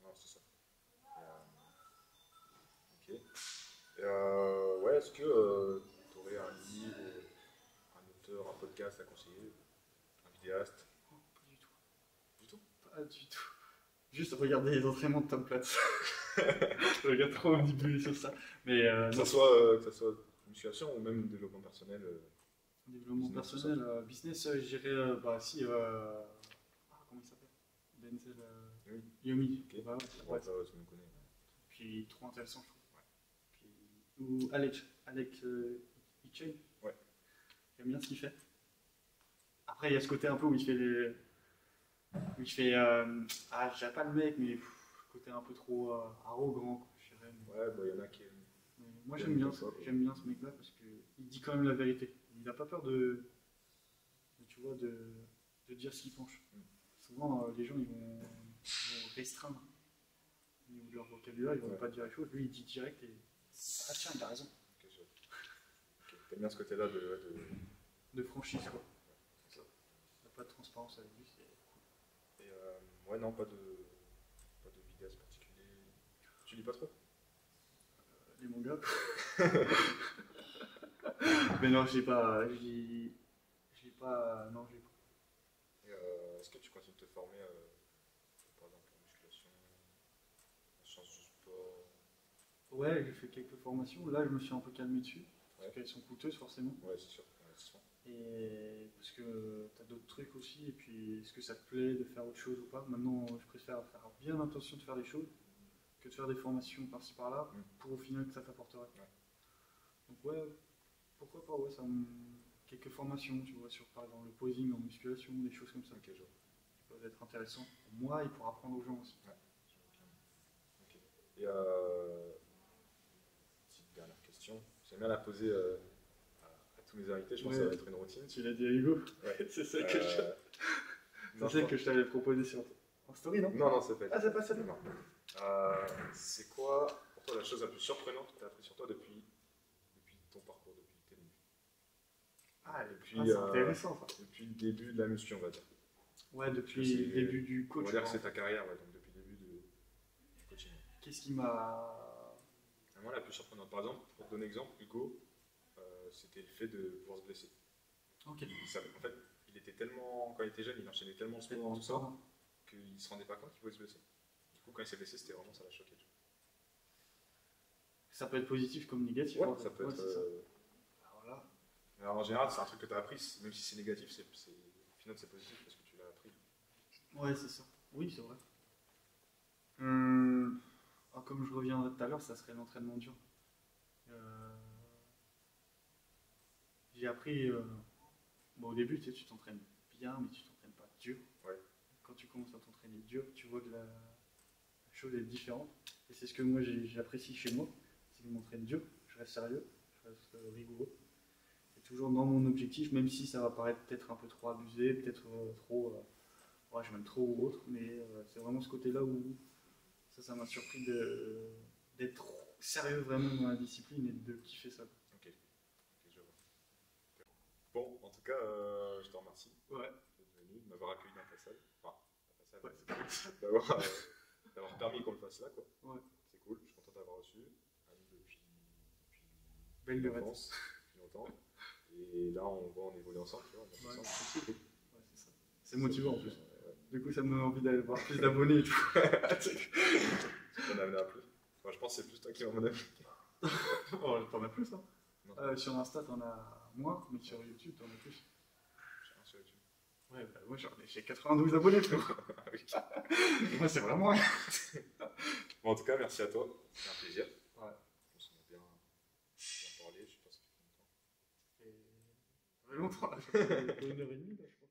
Non, c'est ça. Ok. Ouais, est-ce que tu aurais un livre, un auteur, un podcast à conseiller, un vidéaste? Oh, pas du tout. Du tout? Pas du tout. Juste regarder les entraînements de Tom Platz. Je regarde trop manipuler sur ça. Mais Que non. ça soit musculation ou même développement personnel. Développement business, personnel, business, je dirais, bah si, comment il s'appelle? Denzel Oui. Yomi. Ok. Bah, ouais, Ouais, ouais. ça, tu me connais. Puis trop intéressant, je trouve. Puis, ou Alex Hitchen. Ouais. J'aime bien ce qu'il fait. Après, il y a ce côté un peu où il fait je dirais pas le mec, mais côté un peu trop arrogant, quoi, je dirais. Mais- Ouais, bah, il y en a qui. mais moi, j'aime bien ce mec-là parce qu'il dit quand même la vérité. Il n'a pas peur tu vois, de dire ce qu'il pense. Mm. Souvent, les gens, ils vont restreindre niveau de leur vocabulaire, ils vont Ouais. pas dire les choses. Lui, il dit direct et ah tiens, il a raison. Ok, t'aimes bien ce côté-là De franchise quoi. c'est ça. Il n'y a pas de transparence avec lui. C'est- Et ouais, non, pas de vidéaste particulier. Tu lis pas trop? Les mangas. Mais non, je lis pas. Je lis pas. Non, je lis pas. Et, est-ce que tu continues de te former, par exemple en musculation, en sciences du sport? Ouais, j'ai fait quelques formations. Là, je me suis un peu calmé dessus. Parce Ouais. qu'elles sont coûteuses forcément. Ouais, c'est sûr, investissement. Et parce que t'as d'autres trucs aussi. Et puis, est-ce que ça te plaît de faire autre chose ou pas? Maintenant, je préfère faire bien l'intention de faire des choses que de faire des formations par-ci par-là pour au final que ça t'apporterait. Ouais. Donc, ouais, pourquoi pas, ouais, quelques formations, tu vois, sur par exemple le posing en musculation, des choses comme ça Ok, je vois. qui peuvent être intéressantes pour moi et pour apprendre aux gens aussi. Ok. Et petite dernière question. J'aime bien la poser à tous mes invités. Je pense que ça va être une routine. Tu l'as dit à Hugo. Ouais. C'est celle que Non, je t'avais proposé en story, non? non, c'est pas. Ah, c'est pas celle-là. Non. C'est quoi pour toi la chose la plus surprenante que tu as appris sur toi depuis ton parcours, depuis tes débuts? Ah, Depuis, c'est intéressant ça. Depuis le début de la muscu, on va dire. Ouais, depuis C'est- le début du On coach. va dire que quoi. c'est ta carrière, ouais, donc depuis le début du coaching. Qu'est-ce qui m'a. Moi, la plus surprenante, par exemple, pour te donner exemple, Hugo, c'était le fait de pouvoir se blesser. Ok. En fait, il était tellement, quand il était jeune, il enchaînait tellement de sport, tout ça, qu'il se rendait pas compte qu'il pouvait se blesser. Du coup, quand il s'est blessé, c'était vraiment ça l'a choqué. Ça peut être positif comme négatif. Ouais, en fait. ça peut être. c'est ça. Alors là, Alors, en général, c'est un truc que tu as appris, même si c'est négatif, au final, c'est positif parce que tu l'as appris. ouais, c'est ça. Oui, c'est vrai. Comme je reviendrai tout à l'heure, ça serait l'entraînement dur. J'ai appris. Bon, au début, tu sais, tu t'entraînes bien, mais tu t'entraînes pas dur. Ouais. Quand tu commences à t'entraîner dur, tu vois que la chose est différente. Et c'est ce que moi j'apprécie chez moi. C'est que je m'entraîne dur, je reste sérieux, je reste rigoureux. Et toujours dans mon objectif, même si ça va paraître peut-être un peu trop abusé, peut-être trop. Ouais, je m'aime trop ou autre, mais c'est vraiment ce côté-là où ça m'a surpris d'être sérieux vraiment dans la discipline et de kiffer ça. Ok, je vois. Bon, en tout cas, je te remercie Ouais. d'être venu, de m'avoir accueilli dans ta salle. Enfin, dans ta Ouais, salle, c'est cool. d'avoir permis qu'on le fasse là, quoi. Ouais. C'est cool, je suis content d'avoir reçu. Ami depuis Belle lurette. l'enfance, depuis longtemps. Et là, on évolue ensemble, tu vois. on est Ouais, ensemble. c'est cool. Ouais, c'est ça. C'est motivant en plus. Ouais. Du coup, ça me donne envie d'aller voir plus d'abonnés et tout. Tu t'en amener à plus. Enfin, je pense que c'est plus toi qui m'en amené. Oh, t'en as plus, hein. Non. Sur Insta, t'en as moins, mais sur YouTube, t'en as plus. J'ai rien sur YouTube. Ouais, bah, moi, j'ai 92 abonnés, frère. Ah oui. Moi, c'est vraiment rien. Bon, en tout cas, merci à toi. C'était un plaisir. Ouais. On s'en a bien parlé, je sais pas si ça fait longtemps. Ça fait longtemps, là. Ça fait 1h30, là, je crois.